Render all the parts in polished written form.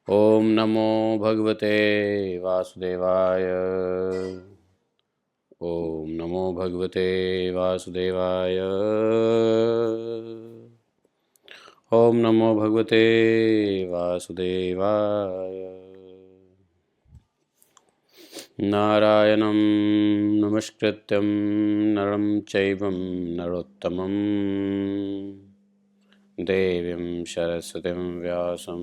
ओम नमो भगवते वासुदेवाय। ओम नमो भगवते वासुदेवाय। ओम नमो भगवते वासुदेवाय। नारायणं नमस्कृत्यं नरं चैव नरोत्तमं देवीं सरस्वतीं व्यासं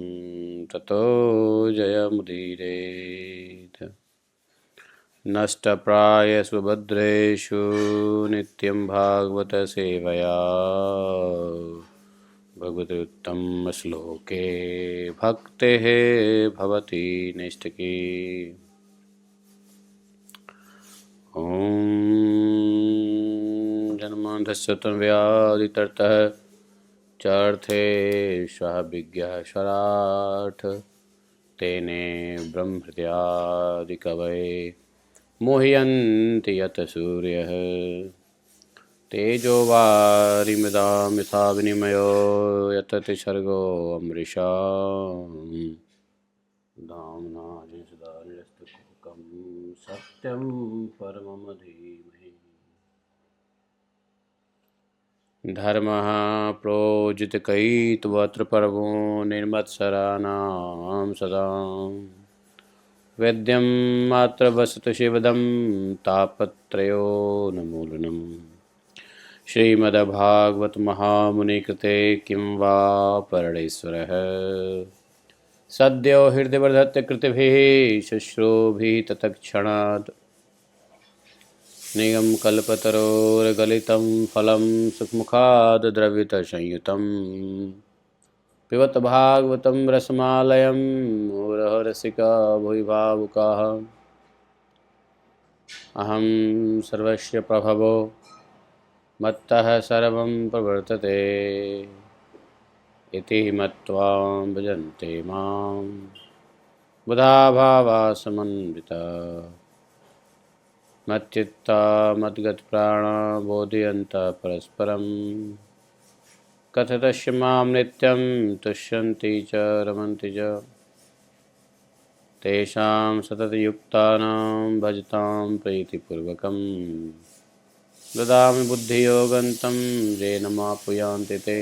ततो जयमुदीरयेत्। नष्टप्रायस्वभद्रेषु नित्यं भागवत सेवया भगवत्युत्तमश्लोके भक्तेः भवति नैष्ठिकी। ॐ जन्मान्धस्य तन्व्याधितर्तः चार्थे स्वाभिज्ञः स्वराट् तेने ब्रह्महृदयादिकवये मोह्यन्ति यत् सूर्यः तेजो वारिमृदां यथा विनिमयो यतति सर्गो अमृषा धाम्ना सदा निरस्तकुहकं सत्यं परमं धीमहि। धर्मः प्रोजितकैतवत्र पर्वो निर्मत्सराणां सदा वेद्यं मात्र वसतु शिवदं तापत्रयोन्मूलनम्। श्रीमद्भागवत महामुनिकृते किं वा परमेश्वरः सद्यो हृदयवर्धते कृतिभिः शुश्रूभिः तत्क्षणात् निगम कल्पतरोर्गलितं फलं सुखमुखाद् द्रवितसंयुतं पिबत भागवतं रसमालयं मुहुरः रसिका भुवि भावुकाः। अहं सर्वस्य प्रभवो मत्तः सर्वं प्रवर्तते इति मत्वा भजन्ते मां बुधा भावा समन्विता मच्चित्ता मद्गतप्राणा बोधयन्तः परस्परं कथयन्तः मां नित्यं तुष्यन्ति च रमन्ति च तेषां सततयुक्तानां भजतां प्रीतिपूर्वकं ददामि बुद्धियोगन्तं येन माप्नुयान्ति ते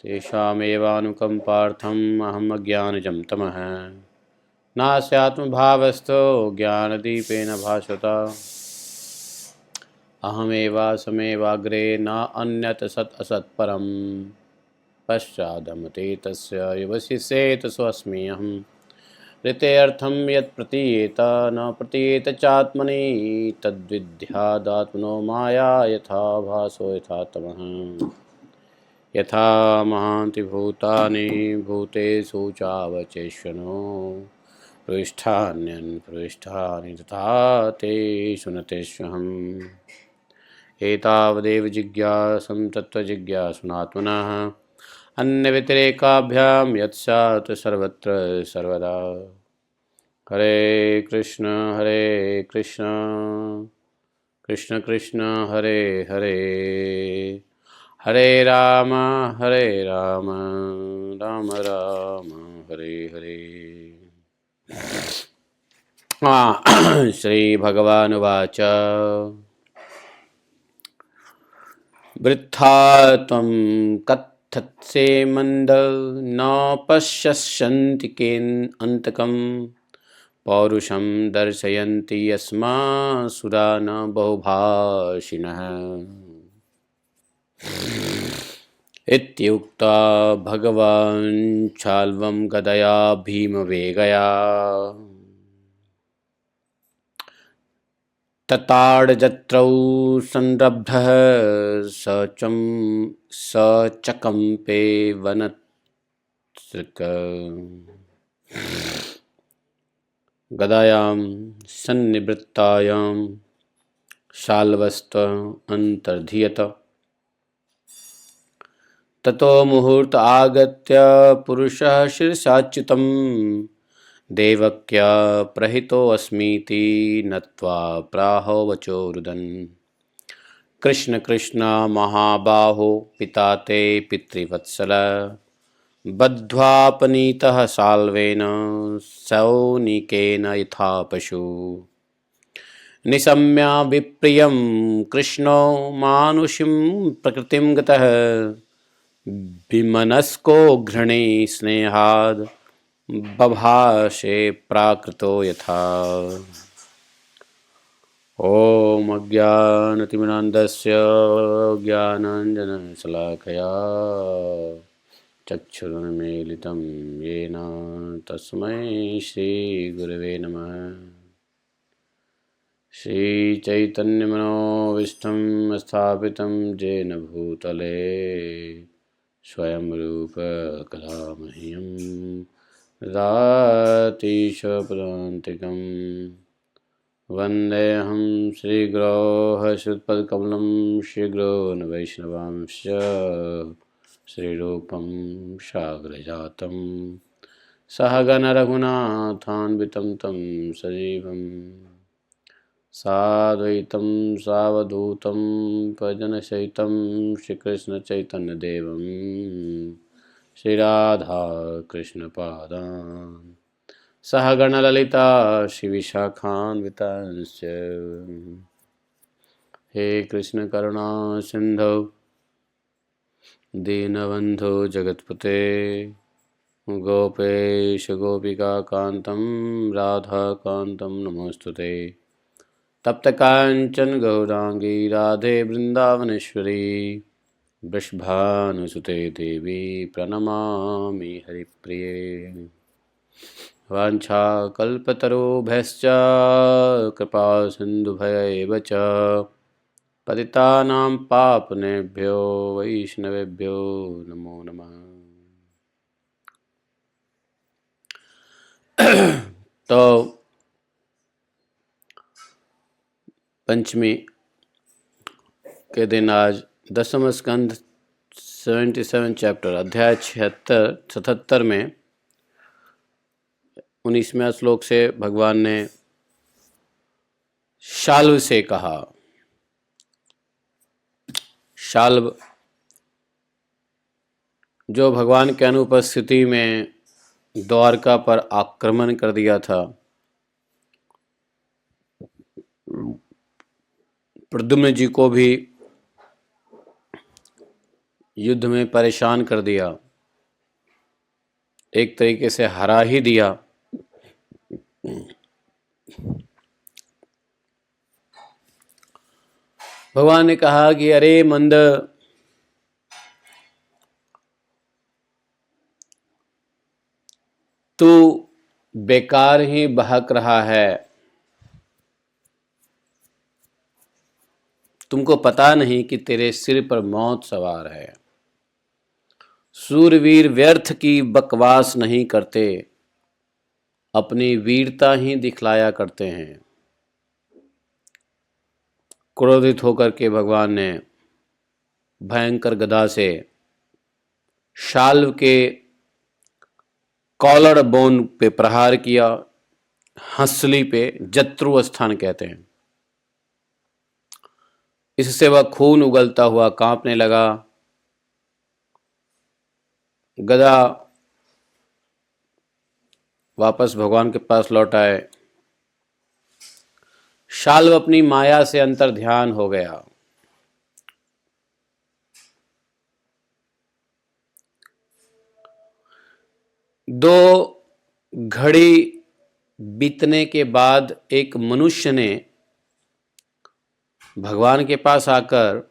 तेषामेवानुकम्पार्थम् अहम् अज्ञानजं तमः नास्यात्मभावस्थो ज्ञानदीपेन भासता अहमेवासमेवाग्रे न अन्यत् सत् असत्परं पश्चादमते तस्य युवशिष्येत स्वस्मि अहम् ऋतेऽर्थं यत् प्रतीयेत न प्रतीयेत चात्मनि तद्विद्यादात्मनो माया यथा भासो यथा तमः। यथा महान्ति भूतानि भूतेषु चावचेष्वनो पृष्ठान्यन् पृष्ठानि तथा तेषु न तेष्वहम्। एतावदेव जिज्ञासं तत्त्वजिज्ञासुनात्मनः अन्यव्यतिरेकाभ्यां यत्स्यात् सर्वत्र सर्वदा। हरे कृष्ण कृष्ण कृष्ण हरे हरे हरे राम राम राम हरे हरे। श्री भगवानुवाच वृथा त्वं कथ्यसे मंद न पश्यन्ति केन अंतकं पौरुषं दर्शयन्ति यस्मासुरा न बहुभाषिणः। इत्युक्त्वा भगवान् चाल्वं गदया भीमवेगया तताडजत्रौ संरब्धः सचकम्पे वनत्सृक् गदायां सन्निवृत्तायां शाल्वस्त अन्तर्धीयत। ततो मुहूर्त आगत्य पुरुषः शीर्षाच्युतं देवक्या प्रहितोऽस्मीति नत्वा प्राहो वचो रुदन्। कृष्ण कृष्ण महाबाहो पिता ते पितृवत्सल बद्ध्वापनीतः साल्वेन सौनिकेन यथा पशु निशम्य विप्रियं कृष्णो मानुषीं प्रकृतिं गतः विमनस्को घृणे स्नेहाद् बभाषे प्राकृतो यथा। ॐ अज्ञानतिमिरान्धस्य ज्ञानाञ्जनशलाकया चक्षुरुन्मीलितं येन तस्मै श्रीगुरवे नमः। श्रीचैतन्यमनोभीष्टं स्थापितं येन भूतले स्वयं रूप कदा मह्यं ददाति स्वपदान्तिकम्। वन्देऽहं श्रीगुरोः श्रीयुतपदकमलं श्रीगुरोन् वैष्णवांश्च श्रीरूपं साग्रजातं सहगणरघुनाथान्वितं तं सजीवं साद्वैतं सावधूतं भजनसहितं श्रीकृष्णचैतन्यदेवं श्रीराधाकृष्णपादान् सहगणललिता श्रीविशाखान्वितांश्च। हे कृष्ण करुणा सिन्धो दीनबन्धो जगत्पते गोपेश गोपिकान्तं राधाकान्तं नमोऽस्तुते। तप्त काञ्चन गौरांगी राधे वृन्दावनेश्वरी वृषभानुसुते देवी प्रणमामि हरिप्रिये। वाञ्छाकल्पतरुभ्यश्च कृपा सिन्धुभ्यैव च पतितानां पावनेभ्यो वैष्णवेभ्यो नमो नमः। तो पंचमी के दिन आज दसम स्कंध 77 चैप्टर अध्याय 77 में 19वें श्लोक से भगवान ने शाल्व से कहा। शाल्व जो भगवान के अनुपस्थिति में द्वारका पर आक्रमण कर दिया था, प्रद्युम्न जी को भी युद्ध में परेशान कर दिया, एक तरीके से हरा ही दिया। भगवान ने कहा कि अरे मंद, तू बेकार ही बहक रहा है, तुमको पता नहीं कि तेरे सिर पर मौत सवार है। सूरवीर व्यर्थ की बकवास नहीं करते, अपनी वीरता ही दिखलाया करते हैं। क्रोधित होकर के भगवान ने भयंकर गदा से शाल्व के कॉलर बोन पे प्रहार किया, हंसली पे, जत्रु स्थान कहते हैं। इससे वह खून उगलता हुआ कांपने लगा। गदा वापस भगवान के पास लौट आए। शाल्व अपनी माया से अंतर ध्यान हो गया। दो घड़ी बीतने के बाद एक मनुष्य ने भगवान के पास आकर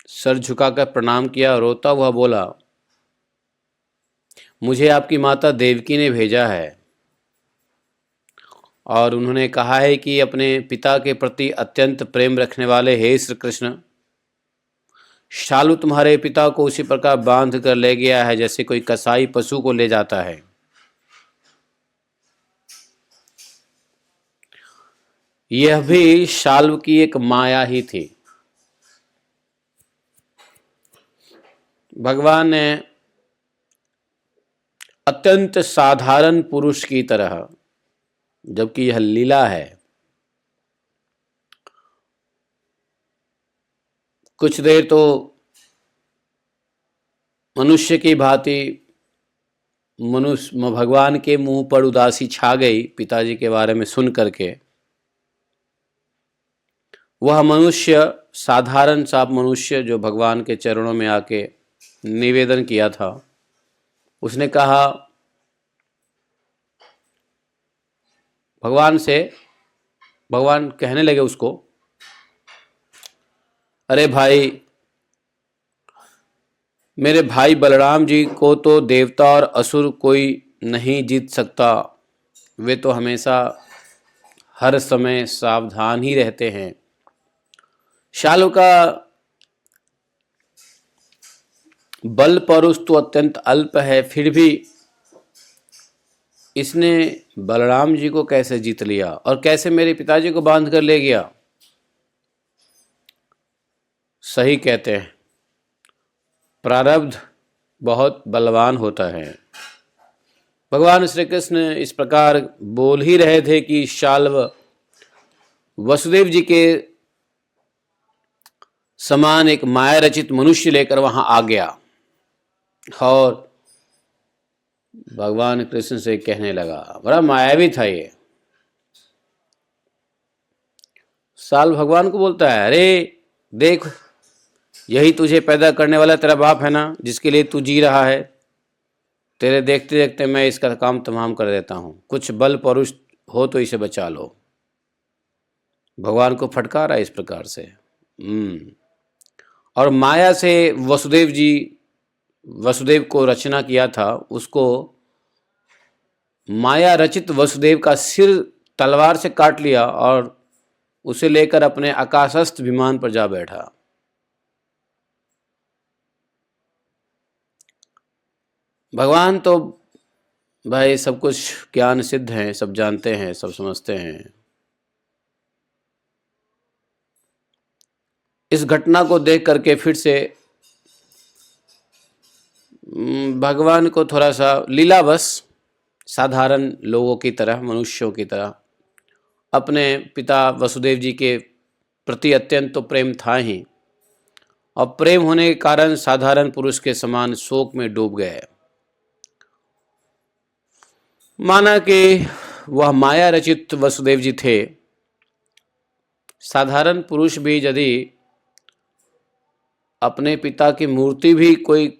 सर झुकाकर प्रणाम किया। रोता हुआ बोला, मुझे आपकी माता देवकी ने भेजा है और उन्होंने कहा है कि अपने पिता के प्रति अत्यंत प्रेम रखने वाले हे श्री कृष्ण, शाल्व तुम्हारे पिता को उसी प्रकार बांध कर ले गया है जैसे कोई कसाई पशु को ले जाता है। यह भी शाल्व की एक माया ही थी। भगवान ने अत्यंत साधारण पुरुष की तरह, जबकि यह लीला है, कुछ देर तो मनुष्य की भांति मनुष्य भगवान के मुंह पर उदासी छा गई पिताजी के बारे में सुन करके। वह मनुष्य, साधारण सा मनुष्य जो भगवान के चरणों में आके निवेदन किया था, उसने कहा भगवान से, भगवान कहने लगे उसको, अरे भाई, मेरे भाई बलराम जी को तो देवता और असुर कोई नहीं जीत सकता। वे तो हमेशा हर समय सावधान ही रहते हैं। शालू का बल परुष तो अत्यंत अल्प है, फिर भी इसने बलराम जी को कैसे जीत लिया और कैसे मेरे पिताजी को बांध कर ले गया। सही कहते हैं, प्रारब्ध बहुत बलवान होता है। भगवान श्री कृष्ण इस प्रकार बोल ही रहे थे कि शाल्व वसुदेव जी के समान एक माया रचित मनुष्य लेकर वहां आ गया और भगवान कृष्ण से कहने लगा, बड़ा मायावी था ये। साल भगवान को बोलता है, अरे देख, यही तुझे पैदा करने वाला तेरा बाप है ना, जिसके लिए तू जी रहा है। तेरे देखते देखते मैं इसका काम तमाम कर देता हूँ, कुछ बल परुष हो तो इसे बचा लो। भगवान को फटकारा इस प्रकार से। और माया से वसुदेव को रचना किया था, उसको माया रचित वसुदेव का सिर तलवार से काट लिया और उसे लेकर अपने आकाशस्थ विमान पर जा बैठा। भगवान तो भाई सब कुछ ज्ञान सिद्ध हैं, सब जानते हैं, सब समझते हैं। इस घटना को देख करके फिर से भगवान को थोड़ा सा लीलावश, साधारण लोगों की तरह, मनुष्यों की तरह अपने पिता वसुदेव जी के प्रति अत्यंत तो प्रेम था ही, और प्रेम होने के कारण साधारण पुरुष के समान शोक में डूब गए। माना कि वह माया रचित वसुदेव जी थे। साधारण पुरुष भी यदि अपने पिता की मूर्ति भी कोई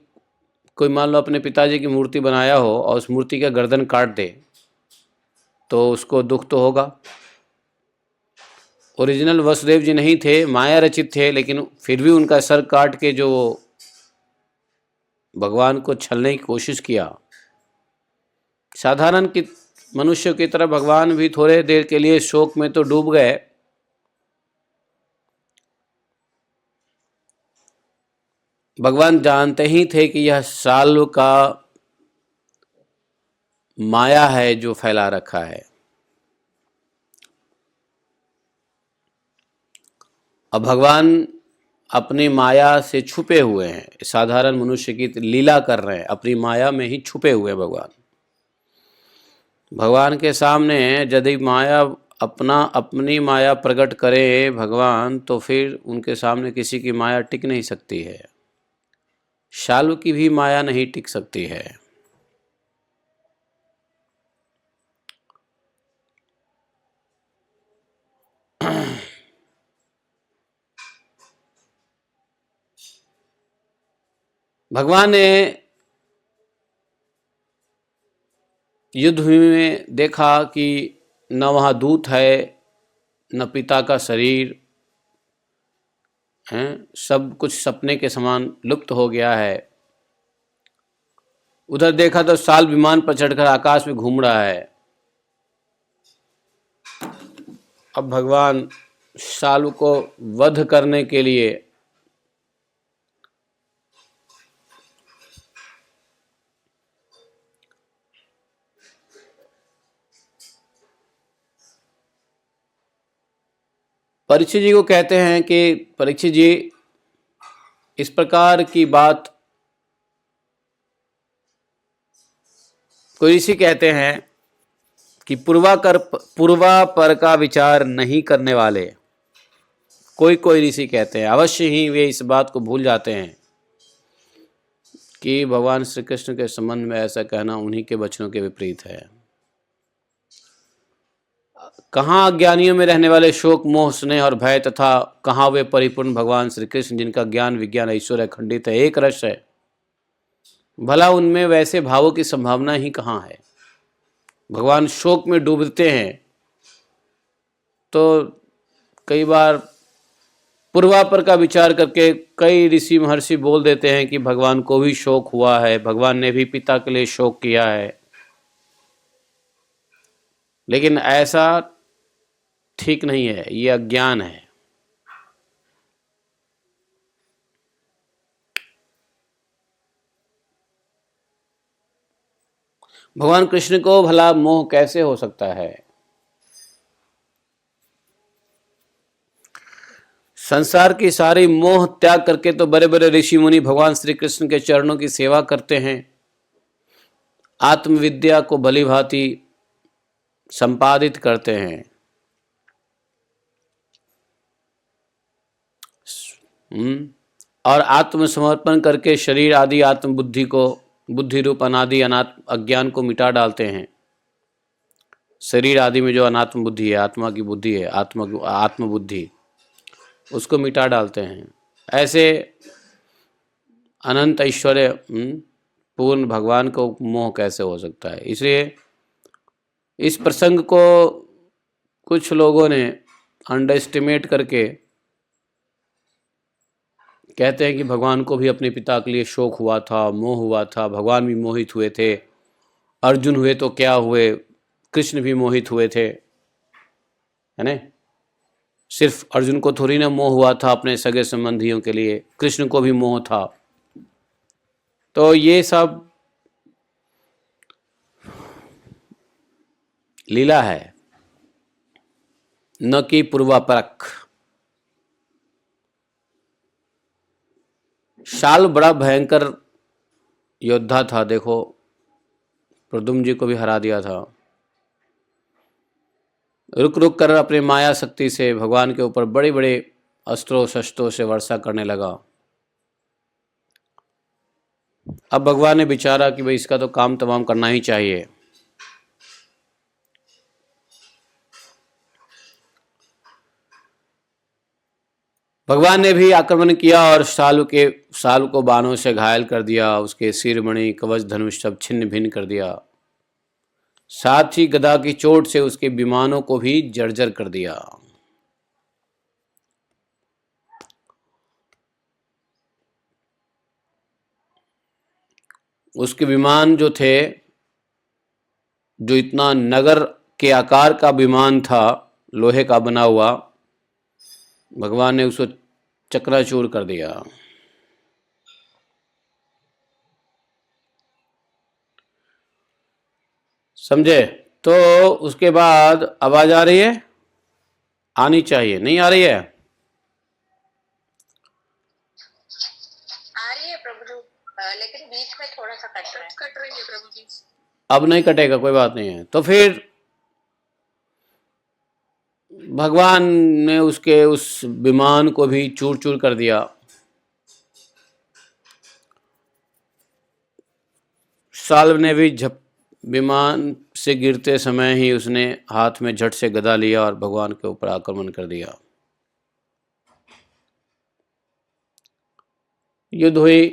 मान लो अपने पिताजी की मूर्ति बनाया हो और उस मूर्ति का गर्दन काट दे तो उसको दुख तो होगा। ओरिजिनल वसुदेव जी नहीं थे, माया रचित थे, लेकिन फिर भी उनका सर काट के जो भगवान को छलने की कोशिश किया। साधारण की मनुष्य की तरह भगवान भी थोड़े देर के लिए शोक में तो डूब गए। भगवान जानते ही थे कि यह साल्व का माया है जो फैला रखा है। अब भगवान अपनी माया से छुपे हुए हैं, साधारण मनुष्य की लीला कर रहे हैं, अपनी माया में ही छुपे हुए भगवान। भगवान के सामने यदि माया अपनी माया प्रकट करे भगवान, तो फिर उनके सामने किसी की माया टिक नहीं सकती है। शालू की भी माया नहीं टिक सकती है। भगवान ने युद्ध में देखा कि न वहाँ दूत है, न पिता का शरीर है, सब कुछ सपने के समान लुप्त हो गया है। उधर देखा तो साल विमान पर चढ़कर आकाश में घूम रहा है। अब भगवान सालू को वध करने के लिए परीक्षित जी को कहते हैं कि परीक्षित जी, इस प्रकार की बात कोई ऋषि कहते हैं कि पूर्वापर का विचार नहीं करने वाले कोई ऋषि कहते हैं, अवश्य ही वे इस बात को भूल जाते हैं कि भगवान श्री कृष्ण के संबंध में ऐसा कहना उन्हीं के वचनों के विपरीत है। कहाँ अज्ञानियों में रहने वाले शोक, मोह, स्नेह और भय, तथा कहाँ वे परिपूर्ण भगवान श्री कृष्ण जिनका ज्ञान, विज्ञान, ऐश्वर्य खंडित है, एक रस है। भला उनमें वैसे भावों की संभावना ही कहाँ है। भगवान शोक में डूबते हैं तो कई बार पूर्वापर का विचार करके कई ऋषि महर्षि बोल देते हैं कि भगवान को भी शोक हुआ है, भगवान ने भी पिता के लिए शोक किया है। लेकिन ऐसा ठीक नहीं है, ये अज्ञान है। भगवान कृष्ण को भला मोह कैसे हो सकता है। संसार की सारी मोह त्याग करके तो बड़े बड़े ऋषि मुनि भगवान श्री कृष्ण के चरणों की सेवा करते हैं, आत्मविद्या को भलीभांति संपादित करते हैं। और आत्मसमर्पण करके शरीर आदि आत्मबुद्धि को, बुद्धि रूप अनादि अज्ञान को मिटा डालते हैं। शरीर आदि में जो अनात्म बुद्धि है, आत्मा की बुद्धि है, आत्मबुद्धि, उसको मिटा डालते हैं। ऐसे अनंत ऐश्वर्य पूर्ण भगवान को मोह कैसे हो सकता है। इसलिए इस प्रसंग को कुछ लोगों ने अंडर एस्टिमेट करके कहते हैं कि भगवान को भी अपने पिता के लिए शोक हुआ था, मोह हुआ था, भगवान भी मोहित हुए थे, अर्जुन हुए तो क्या हुए, कृष्ण भी मोहित हुए थे, है ना। सिर्फ अर्जुन को थोड़ी ना मोह हुआ था अपने सगे संबंधियों के लिए, कृष्ण को भी मोह था। तो ये सब लीला है, न कि पूर्वापरक। शाल बड़ा भयंकर योद्धा था, देखो प्रद्युम्न जी को भी हरा दिया था। रुक रुक कर अपने माया शक्ति से भगवान के ऊपर बड़े बड़े अस्त्रों शस्त्रों से वर्षा करने लगा। अब भगवान ने विचारा कि भाई इसका तो काम तमाम करना ही चाहिए। भगवान ने भी आक्रमण किया और साल को बाणों से घायल कर दिया, उसके सिर, मणि, कवच, धनुष सब छिन्न भिन्न कर दिया। साथ ही गदा की चोट से उसके विमानों को भी जर्जर कर दिया। उसके विमान जो थे, जो इतना नगर के आकार का विमान था, लोहे का बना हुआ, भगवान ने उसको चकनाचूर कर दिया। समझे। तो उसके बाद आवाज आ रही है, आनी चाहिए, नहीं आ रही है? आ रही है प्रभु जी, लेकिन बीच में थोड़ा सा कट रही है प्रभु जी। अब नहीं कटेगा, कोई बात नहीं है। तो फिर भगवान ने उसके उस विमान को भी चूर चूर कर दिया। साल्व ने भी विमान से गिरते समय ही उसने हाथ में झट से गदा लिया और भगवान के ऊपर आक्रमण कर दिया। युद्ध हुई,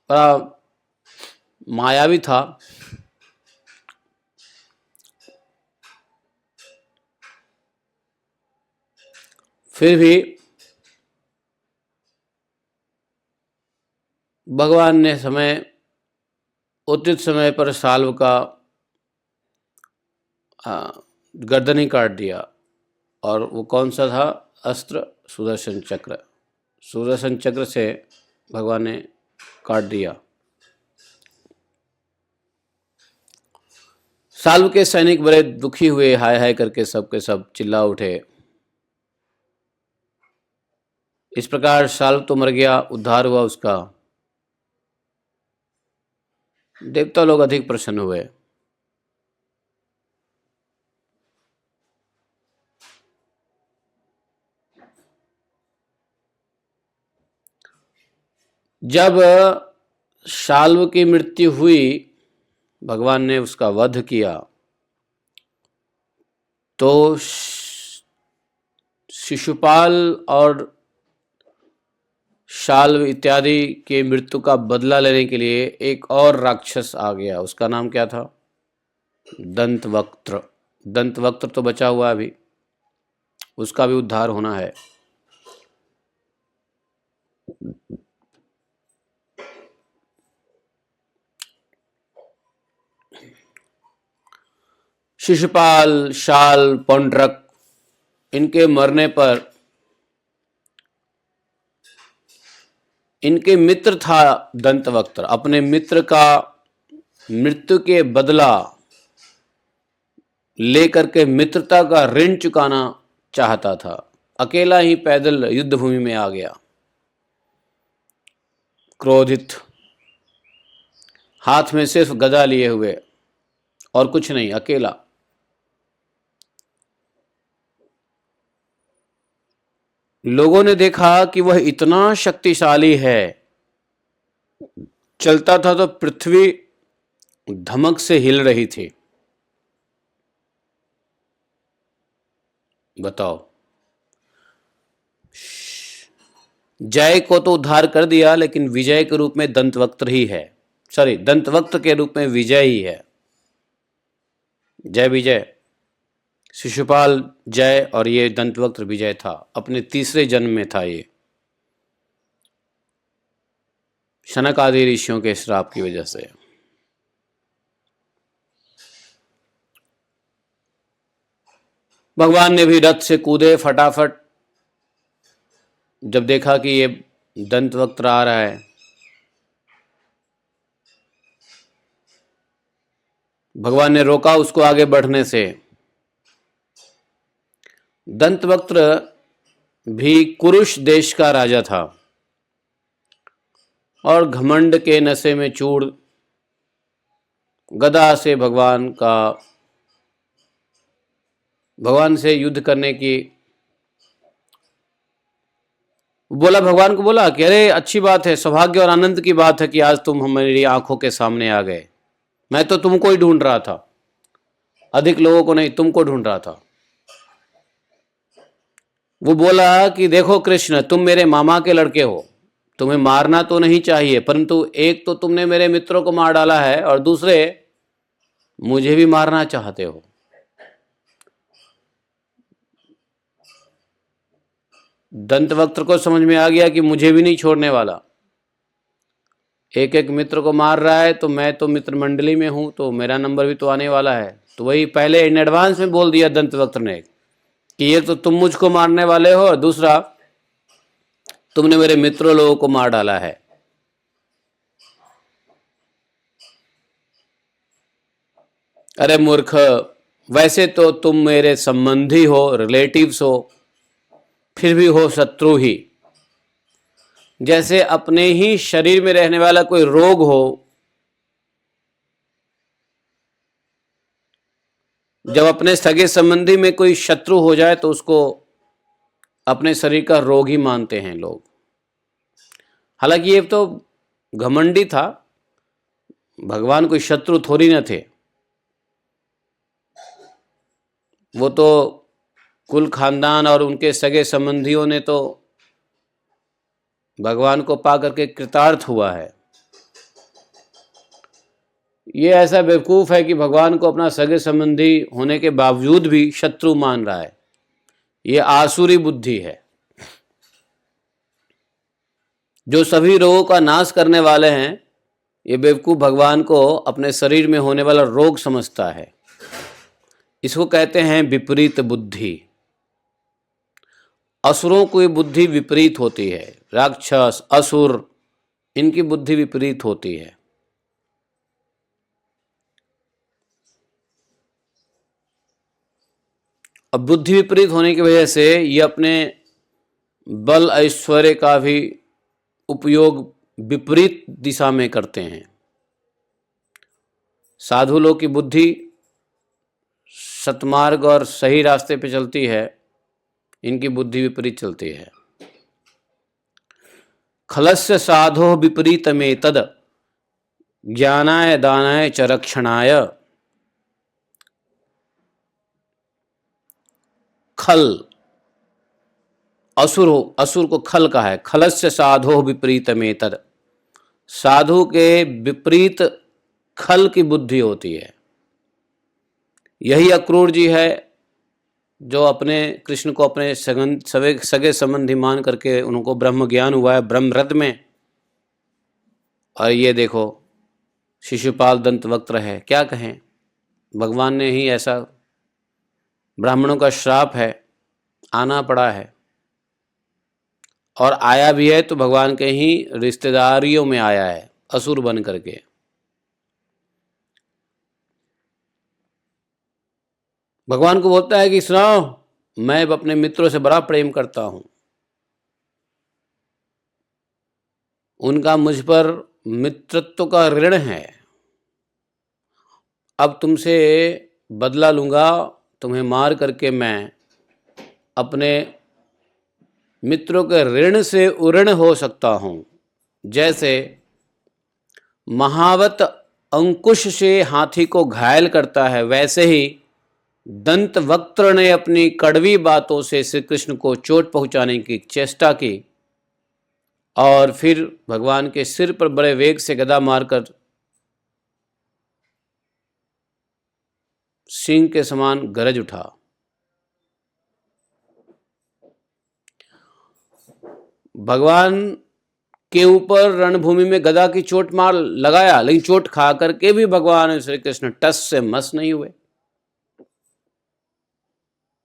बड़ा मायावी था। फिर भी भगवान ने उचित समय पर साल्व का गर्दन ही काट दिया। और वो कौन सा था अस्त्र? सुदर्शन चक्र। सुदर्शन चक्र से भगवान ने काट दिया। साल्व के सैनिक बड़े दुखी हुए, हाय हाय करके सबके सब चिल्ला उठे। इस प्रकार साल्व तो मर गया, उद्धार हुआ उसका। देवता लोग अधिक प्रसन्न हुए। जब शाल्व की मृत्यु हुई, भगवान ने उसका वध किया, तो शिशुपाल और शाल्व इत्यादि के मृत्यु का बदला लेने के लिए एक और राक्षस आ गया। उसका नाम क्या था? दंतवक्त्र। दंतवक्त्र तो बचा हुआ अभी, उसका भी उद्धार होना है। शिशुपाल, शाल, पौंड्रक, इनके मरने पर इनके मित्र था दंतवक्त्र, अपने मित्र का मृत्यु के बदला लेकर के मित्रता का ऋण चुकाना चाहता था। अकेला ही पैदल युद्ध भूमि में आ गया, क्रोधित, हाथ में सिर्फ गदा लिए हुए और कुछ नहीं, अकेला। लोगों ने देखा कि वह इतना शक्तिशाली है, चलता था तो पृथ्वी धमक से हिल रही थी। बताओ, जय को तो उद्धार कर दिया, लेकिन विजय के रूप में दंतवक्त्र ही है, सॉरी, दंतवक्त्र के रूप में विजय ही है। जय विजय, शिशुपाल जय और ये दंतवक्त्र विजय था। अपने तीसरे जन्म में था ये, शनक आदि ऋषियों के श्राप की वजह से। भगवान ने भी रथ से कूदे फटाफट, जब देखा कि ये दंतवक्त्र आ रहा है। भगवान ने रोका उसको आगे बढ़ने से। दंतवक्त्र भी कुरुश देश का राजा था और घमंड के नशे में चूर गदा से भगवान से युद्ध करने की बोला। भगवान को बोला कि अरे अच्छी बात है, सौभाग्य और आनंद की बात है कि आज तुम हमारी आंखों के सामने आ गए। मैं तो तुमको ही ढूंढ रहा था, अधिक लोगों को नहीं, तुमको ढूंढ रहा था। वो बोला कि देखो कृष्ण, तुम मेरे मामा के लड़के हो, तुम्हें मारना तो नहीं चाहिए, परंतु एक तो तुमने मेरे मित्रों को मार डाला है और दूसरे मुझे भी मारना चाहते हो। दंतवक्त्र को समझ में आ गया कि मुझे भी नहीं छोड़ने वाला, एक एक मित्र को मार रहा है, तो मैं तो मित्र मंडली में हूं, तो मेरा नंबर भी तो आने वाला है। तो वही पहले इन एडवांस में बोल दिया दंतवक्त्र ने कि एक तो तुम मुझको मारने वाले हो और दूसरा तुमने मेरे मित्रों लोगों को मार डाला है। अरे मूर्ख, वैसे तो तुम मेरे संबंधी हो, रिलेटिव्स हो, फिर भी हो शत्रु ही। जैसे अपने ही शरीर में रहने वाला कोई रोग हो, जब अपने सगे संबंधी में कोई शत्रु हो जाए तो उसको अपने शरीर का रोग ही मानते हैं लोग। हालांकि ये तो घमंडी था, भगवान कोई शत्रु थोड़ी न थे। वो तो कुल खानदान और उनके सगे संबंधियों ने तो भगवान को पा करके कृतार्थ हुआ है। ये ऐसा बेवकूफ है कि भगवान को अपना सगे संबंधी होने के बावजूद भी शत्रु मान रहा है। ये आसुरी बुद्धि है। जो सभी रोगों का नाश करने वाले हैं, ये बेवकूफ भगवान को अपने शरीर में होने वाला रोग समझता है। इसको कहते हैं विपरीत बुद्धि। असुरों की बुद्धि विपरीत होती है, राक्षस असुर, इनकी बुद्धि विपरीत होती है। अब बुद्धि विपरीत होने की वजह से ये अपने बल ऐश्वर्य का भी उपयोग विपरीत दिशा में करते हैं। साधु लोग की बुद्धि सतमार्ग और सही रास्ते पे चलती है, इनकी बुद्धि विपरीत चलती है। खलस्य साधो विपरीत में तद ज्ञानाय दानाय च रक्षणाय खल, असुर को खल कहा है। खलस्य साधो विपरीत में तद, साधु के विपरीत खल की बुद्धि होती है। यही अक्रूर जी है जो अपने कृष्ण को अपने सगे संबंधी मान करके उनको ब्रह्म ज्ञान हुआ है ब्रह्मरथ में। और ये देखो शिशुपाल दंतवक्त्र है, क्या कहें, भगवान ने ही ऐसा, ब्राह्मणों का श्राप है, आना पड़ा है। और आया भी है तो भगवान के ही रिश्तेदारियों में आया है, असुर बन करके। भगवान को बोलता है कि सुनाओ, मैं अपने मित्रों से बड़ा प्रेम करता हूं, उनका मुझ पर मित्रत्व का ऋण है, अब तुमसे बदला लूंगा, तुम्हें मार करके मैं अपने मित्रों के ऋण से उऋण हो सकता हूं। जैसे महावत अंकुश से हाथी को घायल करता है, वैसे ही दंतवक्त्र ने अपनी कड़वी बातों से श्री कृष्ण को चोट पहुंचाने की चेष्टा की और फिर भगवान के सिर पर बड़े वेग से गदा मारकर सिंह के समान गरज उठा। भगवान के ऊपर रणभूमि में गदा की चोट मार लगाया, लेकिन चोट खा करके भी भगवान श्री कृष्ण टस से मस नहीं हुए।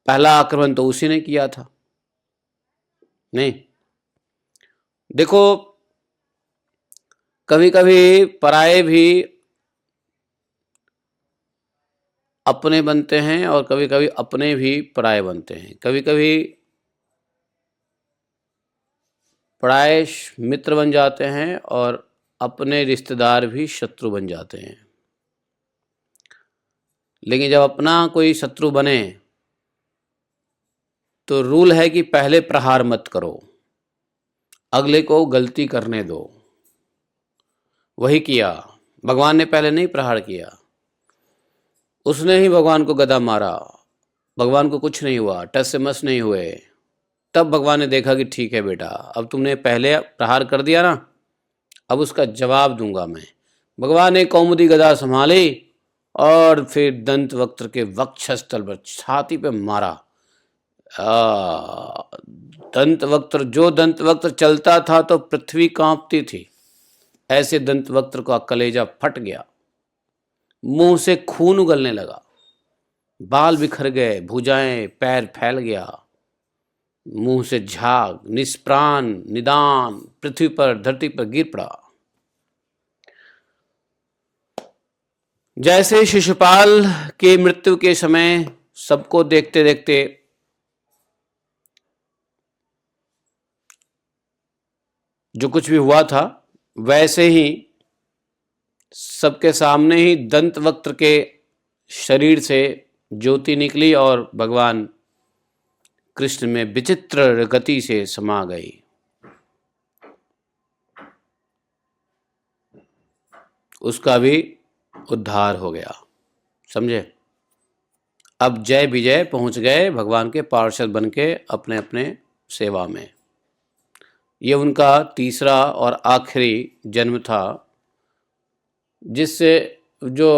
पहला आक्रमण तो उसी ने किया था। नहीं, देखो कभी कभी पराये भी अपने बनते हैं और कभी कभी अपने भी पराये बनते हैं। कभी कभी पराये मित्र बन जाते हैं और अपने रिश्तेदार भी शत्रु बन जाते हैं। लेकिन जब अपना कोई शत्रु बने तो रूल है कि पहले प्रहार मत करो, अगले को गलती करने दो। वही किया, भगवान ने पहले नहीं प्रहार किया, उसने ही भगवान को गदा मारा, भगवान को कुछ नहीं हुआ, टस से मस नहीं हुए। तब भगवान ने देखा कि ठीक है बेटा, अब तुमने पहले प्रहार कर दिया ना, अब उसका जवाब दूंगा मैं। भगवान ने कौमुदी गदा संभाली और फिर दंतवक्त्र के वक्षस्थल पर, छाती पे मारा। दंतवक्त्र चलता था तो पृथ्वी कांपती थी, ऐसे दंतवक्त्र का कलेजा फट गया, मुंह से खून उगलने लगा, बाल बिखर गए, भुजाएं, पैर फैल गया, मुंह से झाग, निष्प्राण निदान पृथ्वी पर, धरती पर गिर पड़ा। जैसे शिशुपाल के मृत्यु के समय सबको देखते देखते जो कुछ भी हुआ था, वैसे ही सबके सामने ही दंतवक्त्र के शरीर से ज्योति निकली और भगवान कृष्ण में विचित्र गति से समा गई। उसका भी उद्धार हो गया, समझे। अब जय विजय पहुंच गए भगवान के पार्षद बन के अपने अपने सेवा में। ये उनका तीसरा और आखिरी जन्म था, जिससे जो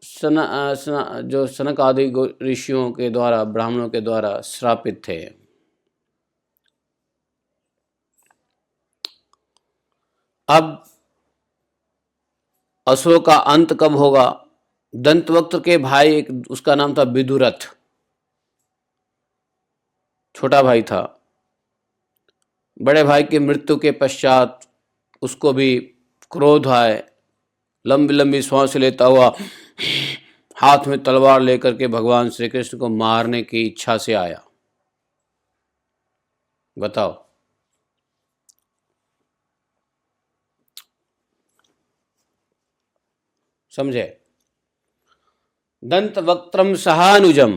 सनक आदि ऋषियों के द्वारा, ब्राह्मणों के द्वारा श्रापित थे। अब असुरों का अंत कब होगा? दंतवक्त्र के भाई, एक उसका नाम था विदुरथ, छोटा भाई था। बड़े भाई की मृत्यु के पश्चात उसको भी क्रोध आए, लंबी लंबी सांस लेता हुआ हाथ में तलवार लेकर के भगवान श्री कृष्ण को मारने की इच्छा से आया। बताओ, समझे। दंतवक्त्रम सहानुजम,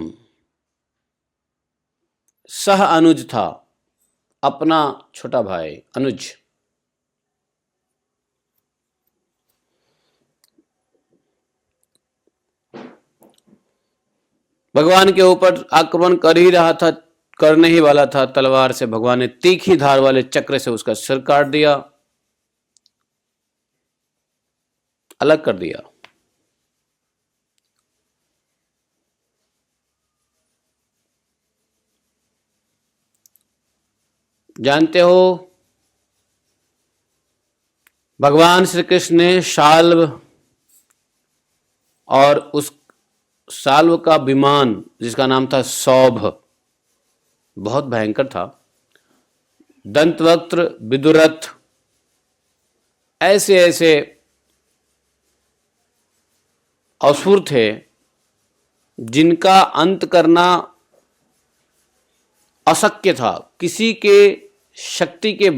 सह अनुज था, अपना छोटा भाई अनुज। भगवान के ऊपर आक्रमण कर ही रहा था, करने ही वाला था। तलवार से भगवान ने तीखी धार वाले चक्र से उसका सिर काट दिया, अलग कर दिया। जानते हो, भगवान श्री कृष्ण ने शाल्व और उस शाल्व का विमान जिसका नाम था सौभ, बहुत भयंकर था, दंतवक्त्र, विदुरथ, ऐसे ऐसे असुर थे जिनका अंत करना अशक्य था। किसी के शक्ति के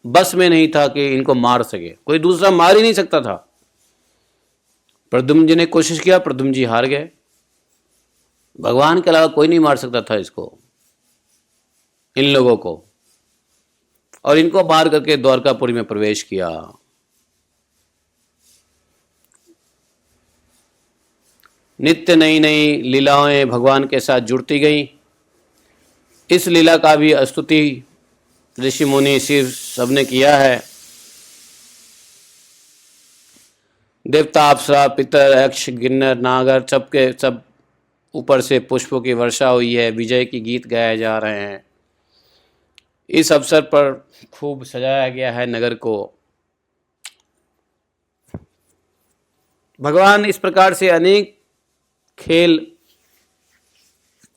बस में नहीं था कि इनको मार सके, कोई दूसरा मार ही नहीं सकता था। प्रद्युम्न जी ने कोशिश किया, प्रद्युम्न जी हार गए। भगवान के अलावा कोई नहीं मार सकता था इसको, इन लोगों को, और इनको मार करके द्वारकापुरी में प्रवेश किया। नित्य नई नई लीलाएं भगवान के साथ जुड़ती गईं। इस लीला का भी स्तुति ऋषि मुनि शिव सबने किया है। देवता, अप्सरा, पितर, यक्ष, किन्नर, नागर, सबके सब ऊपर से पुष्पों की वर्षा हुई है, विजय के गीत गाए जा रहे हैं। इस अवसर पर खूब सजाया गया है नगर को। भगवान इस प्रकार से अनेक खेल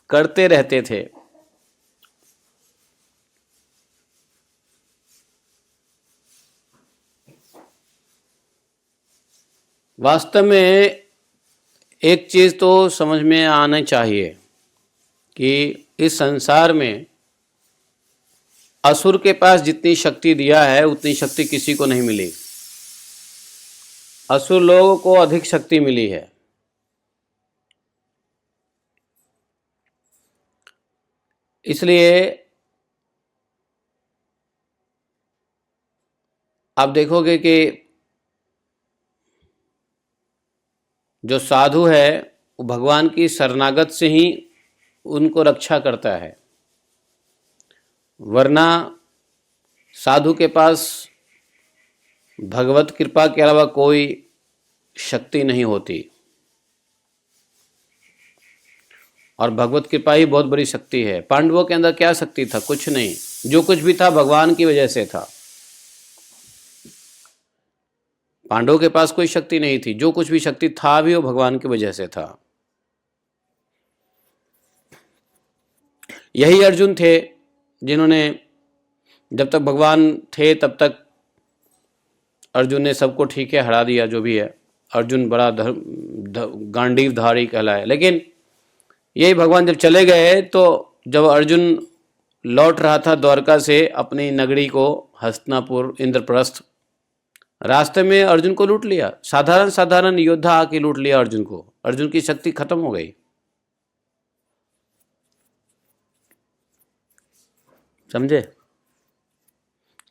करते रहते थे। वास्तव में एक चीज तो समझ में आना चाहिए कि इस संसार में असुर के पास जितनी शक्ति दिया है उतनी शक्ति किसी को नहीं मिली। असुर लोगों को अधिक शक्ति मिली है। इसलिए आप देखोगे कि जो साधु है वो भगवान की शरणागत से ही उनको रक्षा करता है, वरना साधु के पास भगवत कृपा के अलावा कोई शक्ति नहीं होती। और भगवत कृपा ही बहुत बड़ी शक्ति है। पांडवों के अंदर क्या शक्ति था? कुछ नहीं। जो कुछ भी था भगवान की वजह से था। पांडवों के पास कोई शक्ति नहीं थी। जो कुछ भी शक्ति था भी वो भगवान की वजह से था। यही अर्जुन थे जिन्होंने, जब तक भगवान थे तब तक अर्जुन ने सबको ठीक है हरा दिया। जो भी है, अर्जुन बड़ा गांडीवधारी कहलाए। लेकिन यही भगवान जब चले गए तो जब अर्जुन लौट रहा था द्वारका से अपनी नगरी को, हस्तिनापुर, इंद्रप्रस्थ, रास्ते में अर्जुन को लूट लिया। साधारण साधारण योद्धा आके लूट लिया अर्जुन को। अर्जुन की शक्ति खत्म हो गई। समझे?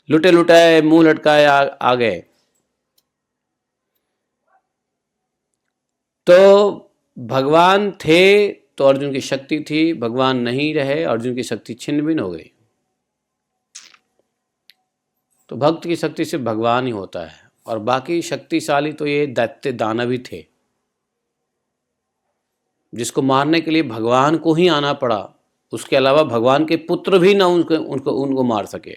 लुटे लुटाए, मुंह लटकाए आ गए। तो भगवान थे तो अर्जुन की शक्ति थी, भगवान नहीं रहे, अर्जुन की शक्ति छिन्न भिन्न हो गई। तो भक्त की शक्ति सिर्फ भगवान ही होता है, और बाकी शक्तिशाली तो ये दैत्य दानव ही थे, जिसको मारने के लिए भगवान को ही आना पड़ा। उसके अलावा भगवान के पुत्र भी ना उनको मार सके।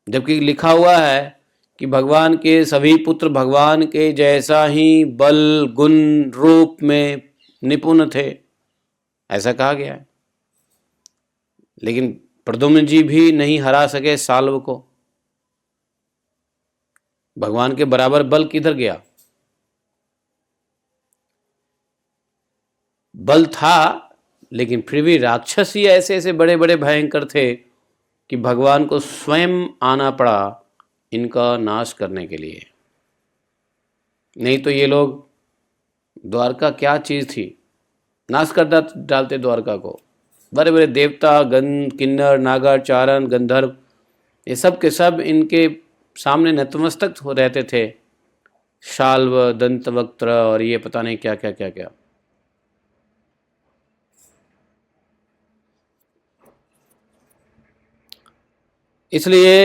जबकि लिखा हुआ है कि भगवान के सभी पुत्र भगवान के जैसा ही बल, गुण, रूप में निपुण थे, ऐसा कहा गया है। लेकिन प्रद्युम्न जी भी नहीं हरा सके साल्व को। भगवान के बराबर बल किधर गया? बल था, लेकिन फिर भी राक्षस ही ऐसे ऐसे बड़े बड़े भयंकर थे कि भगवान को स्वयं आना पड़ा इनका नाश करने के लिए। नहीं तो ये लोग, द्वारका क्या चीज थी, नाश कर डालते द्वारका को। बड़े बड़े देवता, किन्नर, नागर, चारण, गंधर्व, ये सब के सब इनके सामने नतमस्तक हो रहते थे। शाल्व, दंतवक्त्र और ये पता नहीं क्या क्या क्या क्या। इसलिए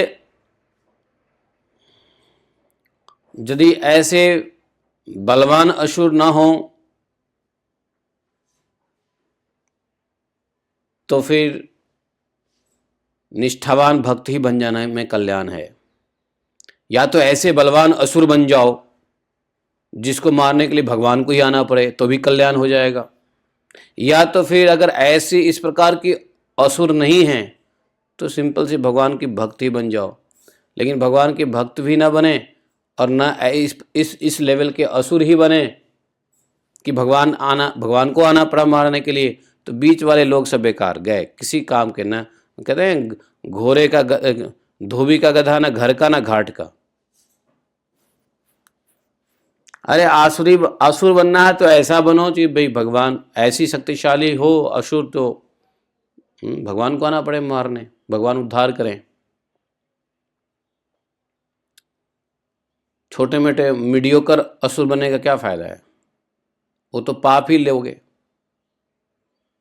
यदि ऐसे बलवान असुर ना हो तो फिर निष्ठावान भक्त ही बन जाना में कल्याण है। या तो ऐसे बलवान असुर बन जाओ जिसको मारने के लिए भगवान को ही आना पड़े तो भी कल्याण हो जाएगा, या तो फिर अगर ऐसी इस प्रकार की असुर नहीं हैं तो सिंपल से भगवान की भक्त ही बन जाओ। लेकिन भगवान के भक्त भी ना बने और ना इस लेवल के असुर ही बने कि भगवान को आना पड़ा मारने के लिए, तो बीच वाले लोग सब बेकार गए, किसी काम के ना। कहते हैं घोड़े का धोबी का गधा, ना घर का ना घाट का। अरे असुर बनना है तो ऐसा बनो कि भाई भगवान ऐसी शक्तिशाली हो, असुर तो भगवान को आना पड़े मारने, भगवान उद्धार करें। छोटे मोटे मीडियोकर असुर बनने का क्या फायदा है? वो तो पाप ही लोगे,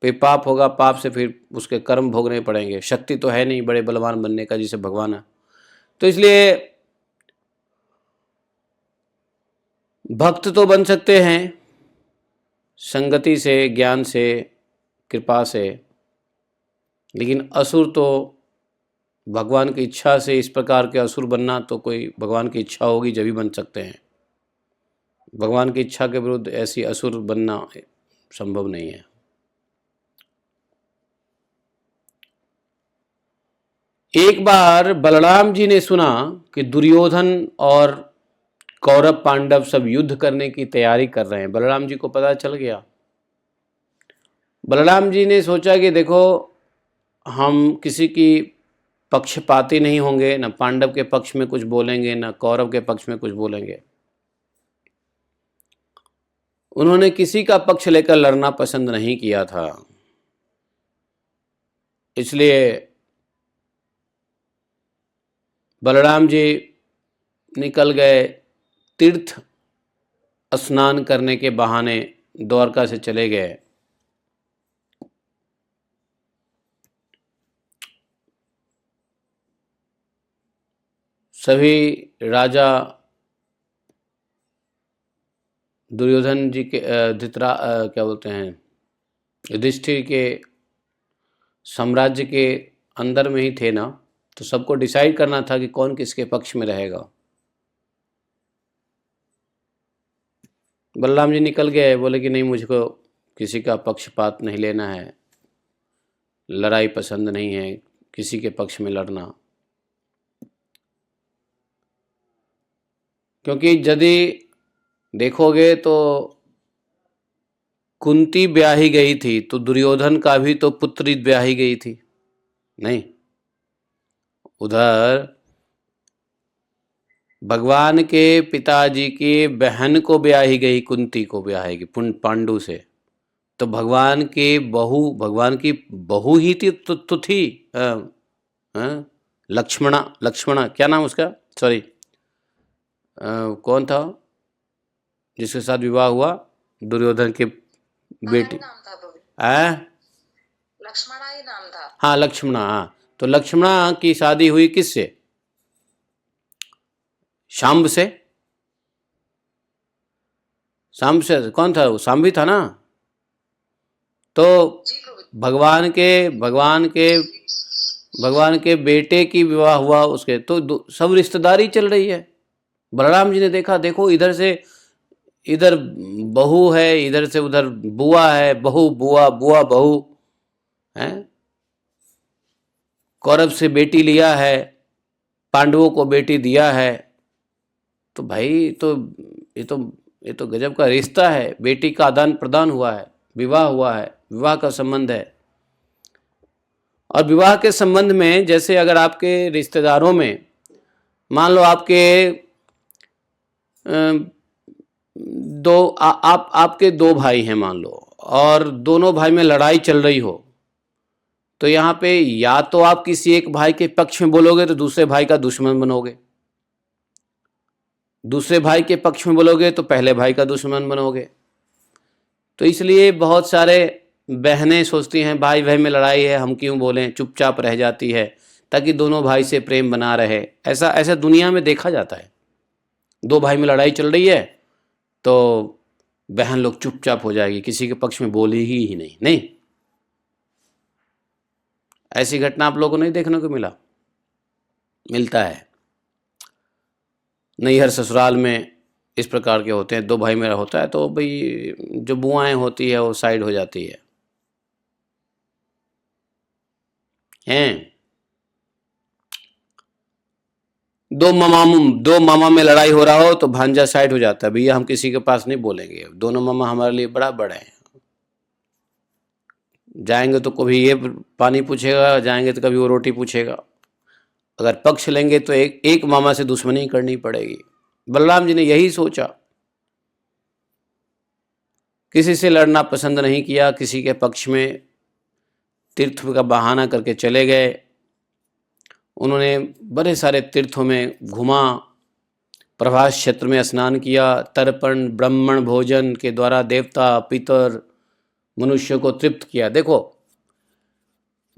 फिर पाप होगा, पाप से फिर उसके कर्म भोगने पड़ेंगे। शक्ति तो है नहीं बड़े बलवान बनने का जिसे भगवान है। तो इसलिए भक्त तो बन सकते हैं संगति से, ज्ञान से, कृपा से, लेकिन असुर तो भगवान की इच्छा से, इस प्रकार के असुर बनना तो कोई भगवान की इच्छा होगी जब ही बन सकते हैं। भगवान की इच्छा के विरुद्ध ऐसी असुर बनना संभव नहीं है। एक बार बलराम जी ने सुना कि दुर्योधन और कौरव पांडव सब युद्ध करने की तैयारी कर रहे हैं। बलराम जी को पता चल गया। बलराम जी ने सोचा कि देखो, हम किसी की पक्षपाती नहीं होंगे, ना पांडव के पक्ष में कुछ बोलेंगे ना कौरव के पक्ष में कुछ बोलेंगे। उन्होंने किसी का पक्ष लेकर लड़ना पसंद नहीं किया था। इसलिए बलराम जी निकल गए तीर्थ स्नान करने के बहाने, द्वारका से चले गए। सभी राजा दुर्योधन जी के क्या बोलते हैं, युधिष्ठिर के साम्राज्य के अंदर में ही थे ना, तो सबको डिसाइड करना था कि कौन किसके पक्ष में रहेगा। बलराम जी निकल गए, बोले कि नहीं, मुझको किसी का पक्षपात नहीं लेना है, लड़ाई पसंद नहीं है, किसी के पक्ष में लड़ना। क्योंकि यदि देखोगे तो कुंती ब्याही गई थी, तो दुर्योधन का भी तो पुत्री ब्याही गई थी नहीं? उधर भगवान के पिताजी की बहन को ब्याही गई, कुंती को ब्याही गई पांडु से। तो भगवान की बहू ही थी तो थी लक्ष्मणा, क्या नाम उसका, सॉरी, कौन था जिसके साथ विवाह हुआ दुर्योधन के बेटी? लक्ष्मणा ही नाम था। हाँ, लक्ष्मणा। हाँ, तो लक्ष्मणा की शादी हुई किससे? शांब से। शांब से कौन था वो? शांभी था ना। तो भगवान के बेटे की विवाह हुआ उसके, तो सब रिश्तेदारी चल रही है। बलराम जी ने देखा, देखो इधर से इधर बहू है, इधर से उधर बुआ है, बहू बुआ, बुआ बहू है। कौरव से बेटी लिया है, पांडवों को बेटी दिया है। तो भाई ये तो गजब का रिश्ता है। बेटी का आदान प्रदान हुआ है, विवाह हुआ है, विवाह का संबंध है। और विवाह के संबंध में, जैसे अगर आपके रिश्तेदारों में मान लो आपके आपके दो भाई हैं मान लो, और दोनों भाई में लड़ाई चल रही हो, तो यहाँ पे या तो आप किसी एक भाई के पक्ष में बोलोगे तो दूसरे भाई का दुश्मन बनोगे, दूसरे भाई के पक्ष में बोलोगे तो पहले भाई का दुश्मन बनोगे। तो इसलिए बहुत सारे बहनें सोचती हैं भाई भाई में लड़ाई है, हम क्यों बोलें, चुपचाप रह जाती है। ताकि दोनों भाई से प्रेम बना रहे। ऐसा ऐसा दुनिया में देखा जाता है। दो भाई में लड़ाई चल रही है तो बहन लोग चुपचाप हो जाएगी, किसी के पक्ष में बोलेगी ही नहीं। नहीं, ऐसी घटना आप लोगों को नहीं देखने को मिलता है। नैहर ससुराल में इस प्रकार के होते हैं। दो भाई मेरा होता है तो भाई जो बुआएं होती है वो साइड हो जाती है हैं। दो मामा में लड़ाई हो रहा हो तो भांजा साइड हो जाता है, भैया हम किसी के पास नहीं बोलेंगे, दोनों मामा हमारे लिए बड़ा बड़े हैं। जाएंगे तो कभी ये पानी पूछेगा, जाएंगे तो कभी वो रोटी पूछेगा। अगर पक्ष लेंगे तो एक मामा से दुश्मनी करनी पड़ेगी। बलराम जी ने यही सोचा, किसी से लड़ना पसंद नहीं किया, किसी के पक्ष में तीर्थ का बहाना करके चले गए। उन्होंने बड़े सारे तीर्थों में घुमा, प्रभास क्षेत्र में स्नान किया, तर्पण ब्राह्मण भोजन के द्वारा देवता पितर मनुष्य को तृप्त किया। देखो,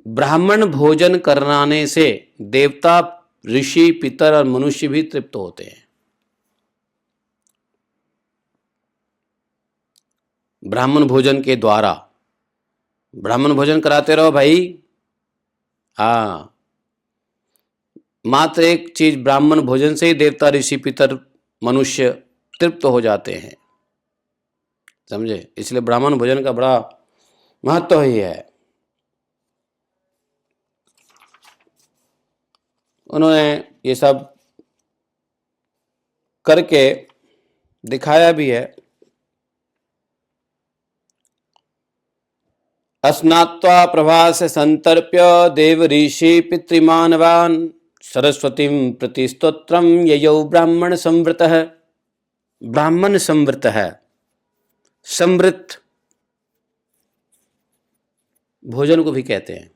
ब्राह्मण भोजन कराने से देवता ऋषि पितर और मनुष्य भी तृप्त होते हैं। ब्राह्मण भोजन के द्वारा, ब्राह्मण भोजन कराते रहो भाई। हाँ, मात्र एक चीज, ब्राह्मण भोजन से ही देवता ऋषि पितर मनुष्य तृप्त हो जाते हैं, समझे। इसलिए ब्राह्मण भोजन का बड़ा महत्व ही है। उन्होंने ये सब करके दिखाया भी है। अस्नात्वा प्रभास संतर्प्य देव ऋषि पितृमानवान सरस्वतीं प्रति स्तोत्रम ययौ ब्राह्मण संवृतः। ब्राह्मण संवृत है, संवृत भोजन को भी कहते हैं,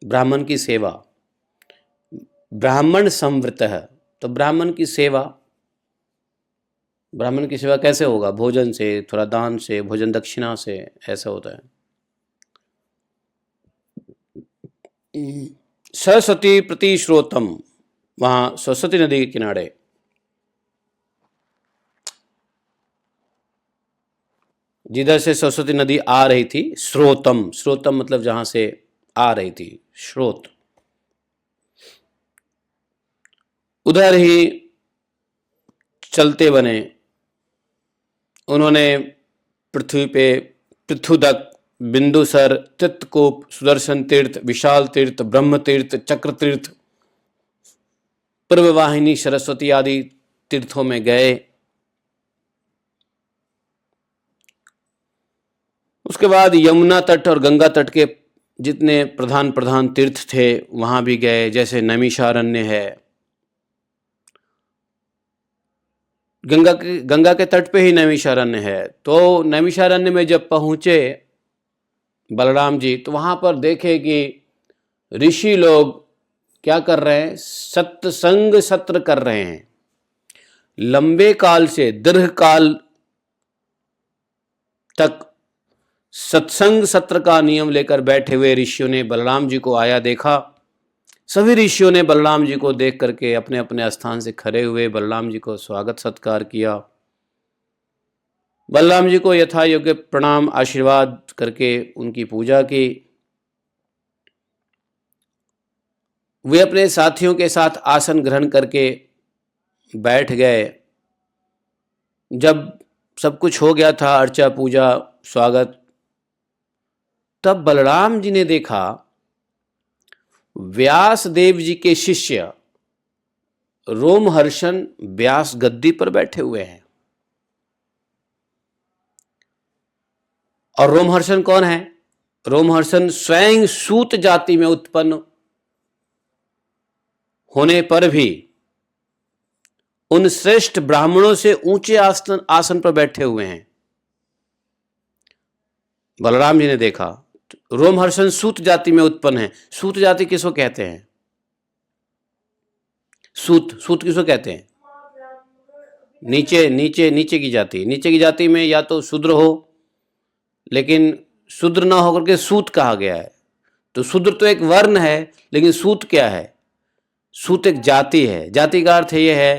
ब्राह्मण की सेवा। ब्राह्मण संवृत है तो ब्राह्मण की सेवा। ब्राह्मण की सेवा कैसे होगा? भोजन से, थोड़ा दान से, भोजन दक्षिणा से, ऐसा होता है। सरस्वती प्रति श्रोतम, वहां सरस्वती नदी के किनारे जिधर से सरस्वती नदी आ रही थी, श्रोतम, श्रोतम मतलब जहां से आ रही थी, श्रोत, उधर ही चलते बने। उन्होंने पृथ्वी पे पृथुदक, बिंदुसर, चित्रकूप, सुदर्शन तीर्थ, विशाल तीर्थ, ब्रह्म तीर्थ, चक्र तीर्थ, पूर्ववाहिनी, सरस्वती आदि तीर्थों में गए। उसके बाद यमुना तट और गंगा तट के जितने प्रधान प्रधान तीर्थ थे वहां भी गए, जैसे नैमिषारण्य है। गंगा के तट पे ही नैमिषारण्य है। तो नैमिषारण्य में जब पहुंचे बलराम जी, तो वहां पर देखे कि ऋषि लोग क्या कर रहे हैं? सत्संग सत्र कर रहे हैं। लंबे काल से, दीर्घ काल तक सत्संग सत्र का नियम लेकर बैठे हुए ऋषियों ने बलराम जी को आया देखा। सभी ऋषियों ने बलराम जी को देख करके अपने अपने स्थान से खड़े हुए बलराम जी को स्वागत सत्कार किया। बलराम जी को यथा योग्य प्रणाम आशीर्वाद करके उनकी पूजा की। वे अपने साथियों के साथ आसन ग्रहण करके बैठ गए। जब सब कुछ हो गया था, अर्चा पूजा स्वागत, तब बलराम जी ने देखा व्यास देव जी के शिष्य रोमहर्षण व्यास गद्दी पर बैठे हुए हैं। और रोमहर्षण कौन है? रोमहर्षण स्वयं सूत जाति में उत्पन्न होने पर भी उन श्रेष्ठ ब्राह्मणों से ऊंचे आसन पर बैठे हुए हैं। बलराम जी ने देखा रोमहर्षण सूत जाति में उत्पन्न है। सूत जाति किसको कहते हैं? सूत किसको कहते हैं? नीचे की जाति। नीचे की जाति में या तो शूद्र हो, लेकिन शूद्र ना होकर के सूत कहा गया है। तो शूद्र तो एक वर्ण है, लेकिन सूत क्या है? सूत एक जाति है। जाति का अर्थ ये है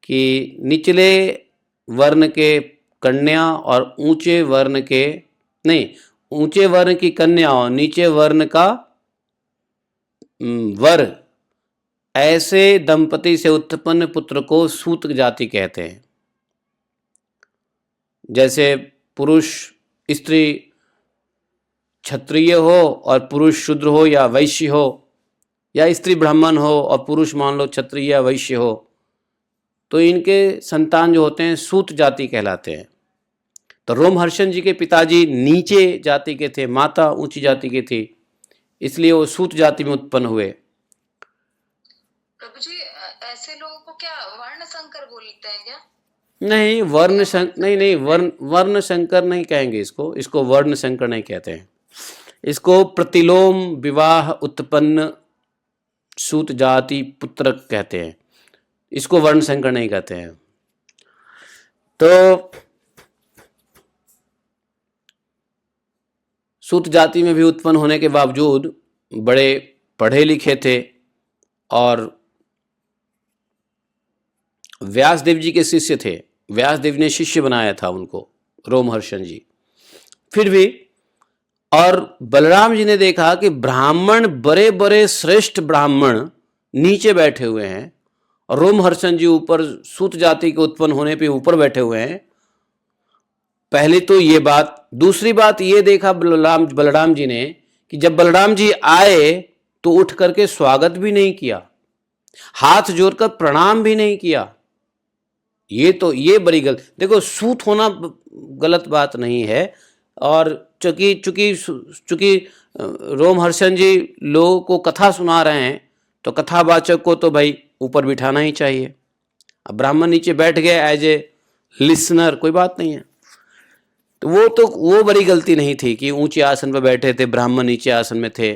कि निचले वर्ण के कन्या और ऊंचे वर्ण के नहीं, ऊंचे वर्ण की कन्या और नीचे वर्ण का वर, ऐसे दंपति से उत्पन्न पुत्र को सूत जाति कहते हैं। जैसे पुरुष स्त्री क्षत्रिय हो और पुरुष शूद्र हो या वैश्य हो, या स्त्री ब्राह्मण हो और पुरुष मान लो क्षत्रिय या वैश्य हो, तो इनके संतान जो होते हैं सूत जाति कहलाते हैं। तो रोमहर्षण जी के पिताजी नीचे जाति के थे, माता ऊंची जाति की थी, इसलिए वो सूत जाति में उत्पन्न हुए। प्रभु जी, ऐसे लोगों को क्या वर्ण संकर बोलते हैं क्या? नहीं, वर्ण संकर नहीं कहेंगे इसको वर्ण संकर नहीं कहते हैं। इसको प्रतिलोम विवाह उत्पन्न सूत जाति पुत्र कहते हैं, इसको वर्ण संकर नहीं कहते हैं। तो सूत जाति में भी उत्पन्न होने के बावजूद बड़े पढ़े लिखे थे और व्यासदेव जी के शिष्य थे। व्यासदेव ने शिष्य बनाया था उनको, रोमहर्षण जी। फिर भी और बलराम जी ने देखा कि ब्राह्मण, बड़े बड़े श्रेष्ठ ब्राह्मण नीचे बैठे हुए हैं और रोमहर्षण जी ऊपर सूत जाति के उत्पन्न होने पे ऊपर बैठे हुए हैं। पहले तो ये बात। दूसरी बात ये देखा बलराम जी ने कि जब बलराम जी आए तो उठ करके स्वागत भी नहीं किया, हाथ जोड़कर प्रणाम भी नहीं किया। ये बड़ी गलत। देखो, सूत होना गलत बात नहीं है, और चूंकि रोमहर्षण जी लोगों को कथा सुना रहे हैं तो कथावाचक को तो भाई ऊपर बिठाना ही चाहिए। अब ब्राह्मण नीचे बैठ गए एज ए लिसनर, कोई बात नहीं है। तो वो बड़ी गलती नहीं थी कि ऊंचे आसन पर बैठे थे, ब्राह्मण नीचे आसन में थे,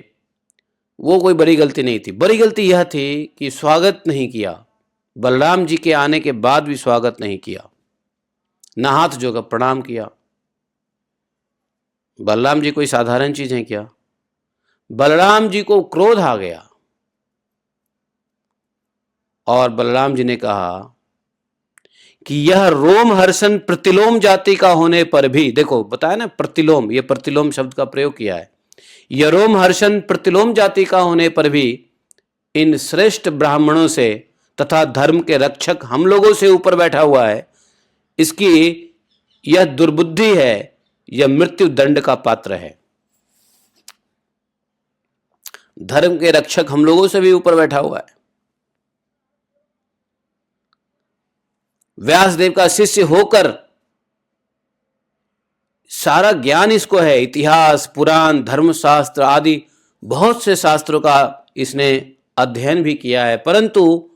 वो कोई बड़ी गलती नहीं थी। बड़ी गलती यह थी कि स्वागत नहीं किया, बलराम जी के आने के बाद भी स्वागत नहीं किया, ना हाथ जोड़कर प्रणाम किया। बलराम जी कोई साधारण चीज है क्या? बलराम जी को क्रोध आ गया और बलराम जी ने कहा कि यह रोमहर्षण प्रतिलोम जाति का होने पर भी, देखो बताया ना प्रतिलोम, ये प्रतिलोम शब्द का प्रयोग किया है, यह रोमहर्षण प्रतिलोम जाति का होने पर भी इन श्रेष्ठ ब्राह्मणों से तथा धर्म के रक्षक हम लोगों से ऊपर बैठा हुआ है। इसकी यह दुर्बुद्धि है, यह मृत्यु दंड का पात्र है। धर्म के रक्षक हम लोगों से भी ऊपर बैठा हुआ है। व्यासदेव का शिष्य होकर सारा ज्ञान इसको है, इतिहास, पुराण, धर्मशास्त्र आदि बहुत से शास्त्रों का इसने अध्ययन भी किया है, परंतु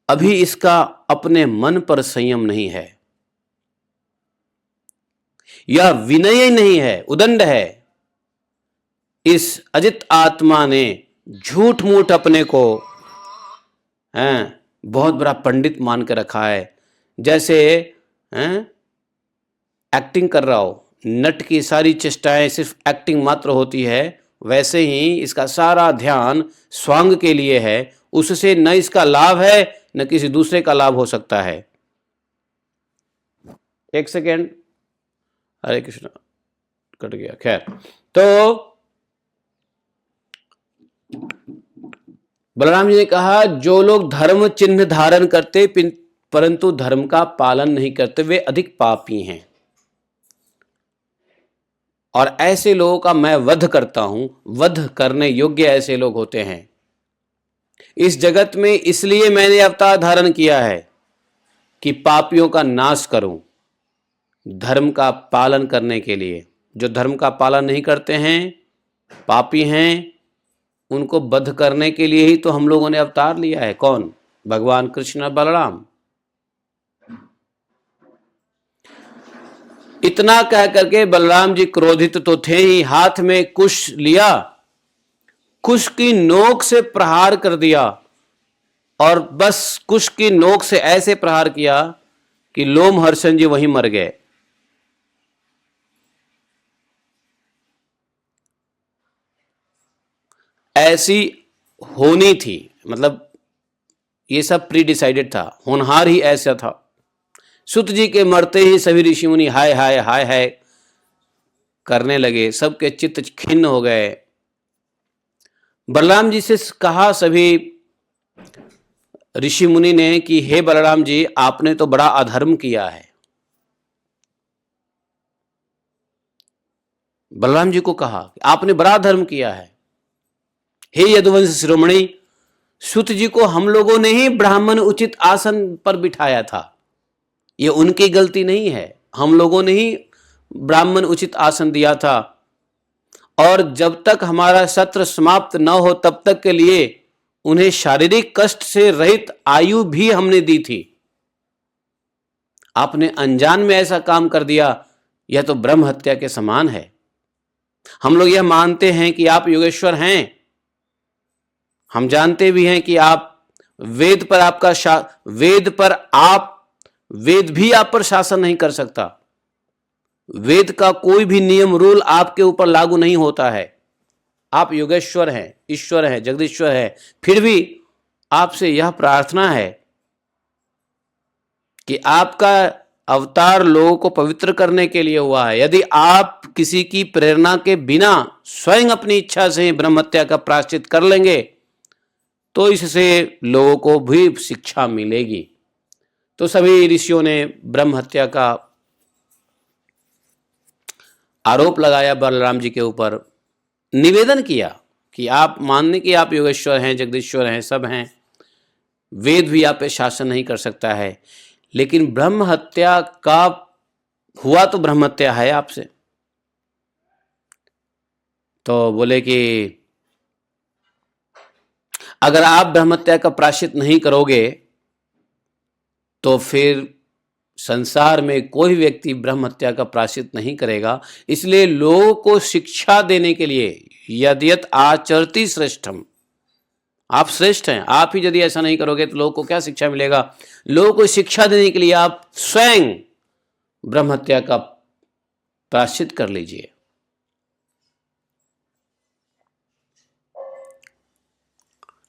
अभी इसका अपने मन पर संयम नहीं है। यह विनय नहीं है, उदंड है। इस अजित आत्मा ने झूठ मूठ अपने को बहुत बड़ा पंडित मान के रखा है। जैसे एक्टिंग कर रहा हो, नट की सारी चेष्टाएं सिर्फ एक्टिंग मात्र होती है, वैसे ही इसका सारा ध्यान स्वांग के लिए है। उससे न इसका लाभ है न किसी दूसरे का लाभ हो सकता है। एक सेकेंड, हरे कृष्ण, कट गया। खैर, तो बलराम जी ने कहा जो लोग धर्म चिन्ह धारण करते परंतु धर्म का पालन नहीं करते, वे अधिक पापी हैं, और ऐसे लोगों का मैं वध करता हूं। वध करने योग्य ऐसे लोग होते हैं इस जगत में। इसलिए मैंने अवतार धारण किया है कि पापियों का नाश करूं, धर्म का पालन करने के लिए। जो धर्म का पालन नहीं करते हैं, पापी हैं, उनको वध करने के लिए ही तो हम लोगों ने अवतार लिया है। कौन? भगवान कृष्ण, बलराम। इतना कह करके बलराम जी क्रोधित तो थे ही, हाथ में कुश लिया, कुश की नोक से प्रहार कर दिया, और बस कुश की नोक से ऐसे प्रहार किया कि लोमहर्षण जी वहीं मर गए। ऐसी होनी थी, मतलब ये सब प्री डिसाइडेड था, होनहार ही ऐसा था। सुत जी के मरते ही सभी ऋषि मुनि हाय हाय हाय हाय करने लगे, सबके चित्त खिन्न हो गए। बलराम जी से कहा सभी ऋषि मुनि ने कि हे बलराम जी, आपने तो बड़ा अधर्म किया है। बलराम जी को कहा कि आपने बड़ा धर्म किया है। हे यदुवंश शिरोमणि, सुत जी को हम लोगों ने ही ब्राह्मण उचित आसन पर बिठाया था, ये उनकी गलती नहीं है, हम लोगों ने ही ब्राह्मण उचित आसन दिया था, और जब तक हमारा सत्र समाप्त न हो तब तक के लिए उन्हें शारीरिक कष्ट से रहित आयु भी हमने दी थी। आपने अनजान में ऐसा काम कर दिया, यह तो ब्रह्म हत्या के समान है। हम लोग यह मानते हैं कि आप योगेश्वर हैं, हम जानते भी हैं कि आप वेद भी आप पर शासन नहीं कर सकता, वेद का कोई भी नियम रूल आपके ऊपर लागू नहीं होता है। आप योगेश्वर हैं, ईश्वर हैं, जगदीश्वर हैं, फिर भी आपसे यह प्रार्थना है कि आपका अवतार लोगों को पवित्र करने के लिए हुआ है। यदि आप किसी की प्रेरणा के बिना स्वयं अपनी इच्छा से ब्रह्म हत्या का प्रायश्चित कर लेंगे तो इससे लोगों को भी शिक्षा मिलेगी। तो सभी ऋषियों ने ब्रह्म हत्या का आरोप लगाया बलराम जी के ऊपर, निवेदन किया कि आप मानने कि आप योगेश्वर हैं, जगदीश्वर हैं, सब हैं, वेद भी आप पे शासन नहीं कर सकता है, लेकिन ब्रह्म हत्या का हुआ तो ब्रह्म हत्या है आपसे। तो बोले कि अगर आप ब्रह्म हत्या का प्रायश्चित नहीं करोगे तो फिर संसार में कोई व्यक्ति ब्रह्म हत्या का प्रायश्चित नहीं करेगा। इसलिए लोगों को शिक्षा देने के लिए यद्यत आचरति श्रेष्ठम, आप श्रेष्ठ हैं, आप ही यदि ऐसा नहीं करोगे तो लोगों को क्या शिक्षा मिलेगा। लोगों को शिक्षा देने के लिए आप स्वयं ब्रह्म हत्या का प्रायश्चित कर लीजिए।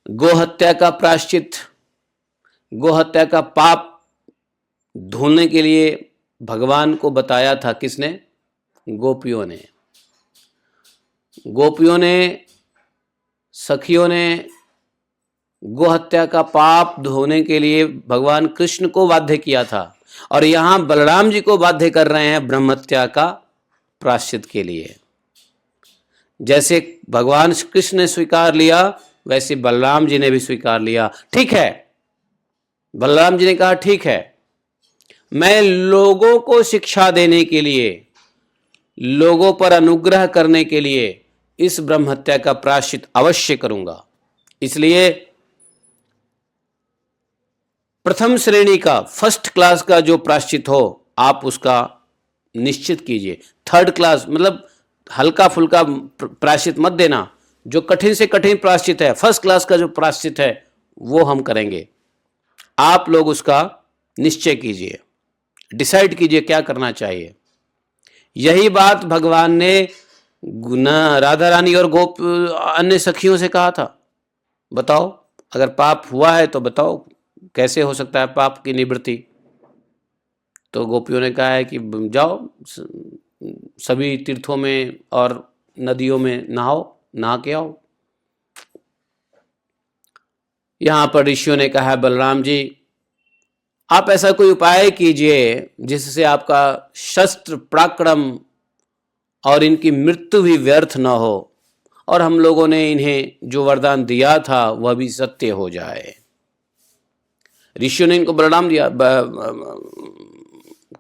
गोहत्या का प्रायश्चित, गोहत्या का पाप धोने के लिए भगवान को बताया था किसने? गोपियों ने। गोपियों ने, सखियों ने गोहत्या का पाप धोने के लिए भगवान कृष्ण को बाध्य किया था, और यहां बलराम जी को बाध्य कर रहे हैं ब्रह्म हत्या का प्रायश्चित के लिए। जैसे भगवान कृष्ण ने स्वीकार लिया वैसे बलराम जी ने भी स्वीकार लिया। ठीक है, बलराम जी ने कहा ठीक है, मैं लोगों को शिक्षा देने के लिए, लोगों पर अनुग्रह करने के लिए इस ब्रह्म हत्या का प्रायश्चित अवश्य करूंगा। इसलिए प्रथम श्रेणी का, फर्स्ट क्लास का जो प्रायश्चित हो आप उसका निश्चित कीजिए। थर्ड क्लास मतलब हल्का फुल्का प्रायश्चित मत देना, जो कठिन से कठिन प्रायश्चित है, फर्स्ट क्लास का जो प्रायश्चित है वो हम करेंगे। आप लोग उसका निश्चय कीजिए, डिसाइड कीजिए क्या करना चाहिए। यही बात भगवान ने राधा रानी और गोप अन्य सखियों से कहा था, बताओ अगर पाप हुआ है तो बताओ कैसे हो सकता है पाप की निवृत्ति। तो गोपियों ने कहा है कि जाओ सभी तीर्थों में और नदियों में नहाओ, नहा के आओ। यहां पर ऋषियों ने कहा बलराम जी आप ऐसा कोई उपाय कीजिए जिससे आपका शस्त्र पराक्रम और इनकी मृत्यु भी व्यर्थ न हो, और हम लोगों ने इन्हें जो वरदान दिया था वह भी सत्य हो जाए। ऋषियों ने इनको बलराम दिया,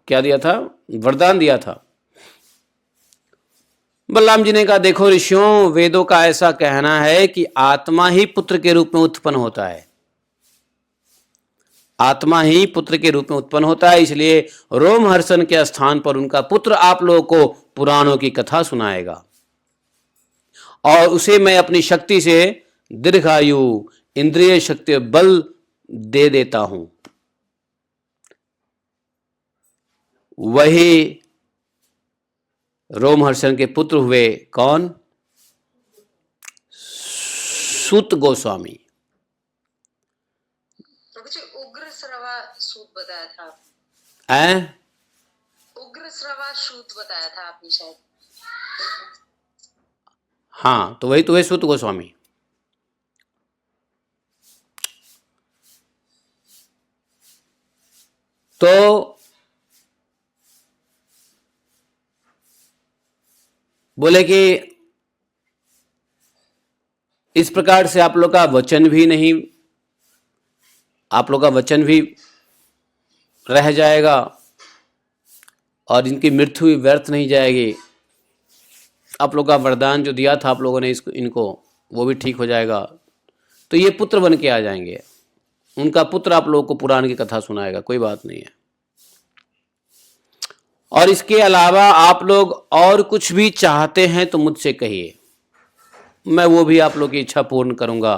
क्या दिया था? वरदान दिया था। बलराम जी ने कहा देखो ऋषियों, वेदों का ऐसा कहना है कि आत्मा ही पुत्र के रूप में उत्पन्न होता है, आत्मा ही पुत्र के रूप में उत्पन्न होता है। इसलिए रोमहर्षण के स्थान पर उनका पुत्र आप लोगों को पुराणों की कथा सुनाएगा, और उसे मैं अपनी शक्ति से दीर्घायु, इंद्रिय शक्ति, बल दे देता हूं। वही रोमहर्षण के पुत्र हुए कौन? सूत गोस्वामी। प्रभु जी उग्र श्रवा सूत बताया था, हैं? उग्र श्रवा सूत बताया था आपने शायद। हाँ, तो वही सूत गोस्वामी। तो बोले कि इस प्रकार से आप लोग का वचन भी नहीं, आप लोग का वचन भी रह जाएगा और इनकी मृत्यु भी व्यर्थ नहीं जाएगी। आप लोग का वरदान जो दिया था आप लोगों ने इनको, वो भी ठीक हो जाएगा। तो ये पुत्र बन के आ जाएंगे, उनका पुत्र आप लोगों को पुराण की कथा सुनाएगा, कोई बात नहीं है। और इसके अलावा आप लोग और कुछ भी चाहते हैं तो मुझसे कहिए, मैं वो भी आप लोग की इच्छा पूर्ण करूंगा।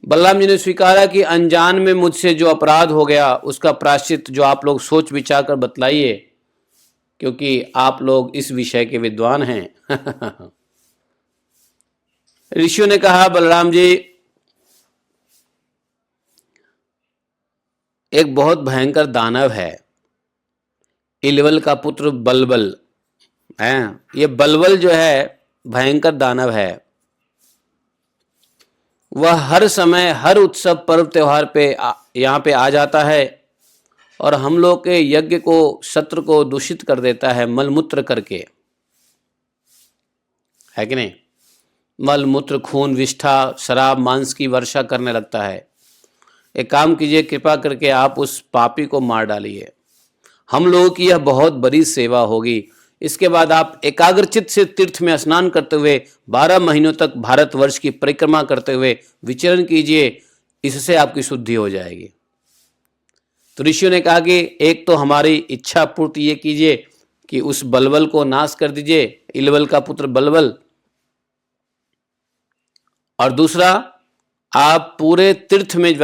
बलराम जी ने स्वीकारा कि अनजान में मुझसे जो अपराध हो गया उसका प्रायश्चित जो आप लोग सोच विचार कर बतलाइए, क्योंकि आप लोग इस विषय के विद्वान हैं। ऋषियों ने कहा, बलराम जी एक बहुत भयंकर दानव है, इलवल का पुत्र बलबल है। ये बलबल जो है भयंकर दानव है। वह हर समय हर उत्सव पर्व त्योहार पे यहाँ पे आ जाता है और हम लोग के यज्ञ को, सत्र को दूषित कर देता है मलमूत्र करके, है कि नहीं? मलमूत्र, खून, विष्ठा, शराब, मांस की वर्षा करने लगता है। एक काम कीजिए, कृपा करके आप उस पापी को मार डालिए, हम लोगों की यह बहुत बड़ी सेवा होगी। इसके बाद आप एकाग्रचित से तीर्थ में स्नान करते हुए 12 महीनों तक भारतवर्ष की परिक्रमा करते हुए विचरण कीजिए, इससे आपकी शुद्धि हो जाएगी। तो ऋषियों ने कहा कि एक तो हमारी इच्छा पूर्ति ये कीजिए कि उस बलबल को नाश कर दीजिए, इलवल का पुत्र बलबल, और दूसरा आप पूरे तीर्थ में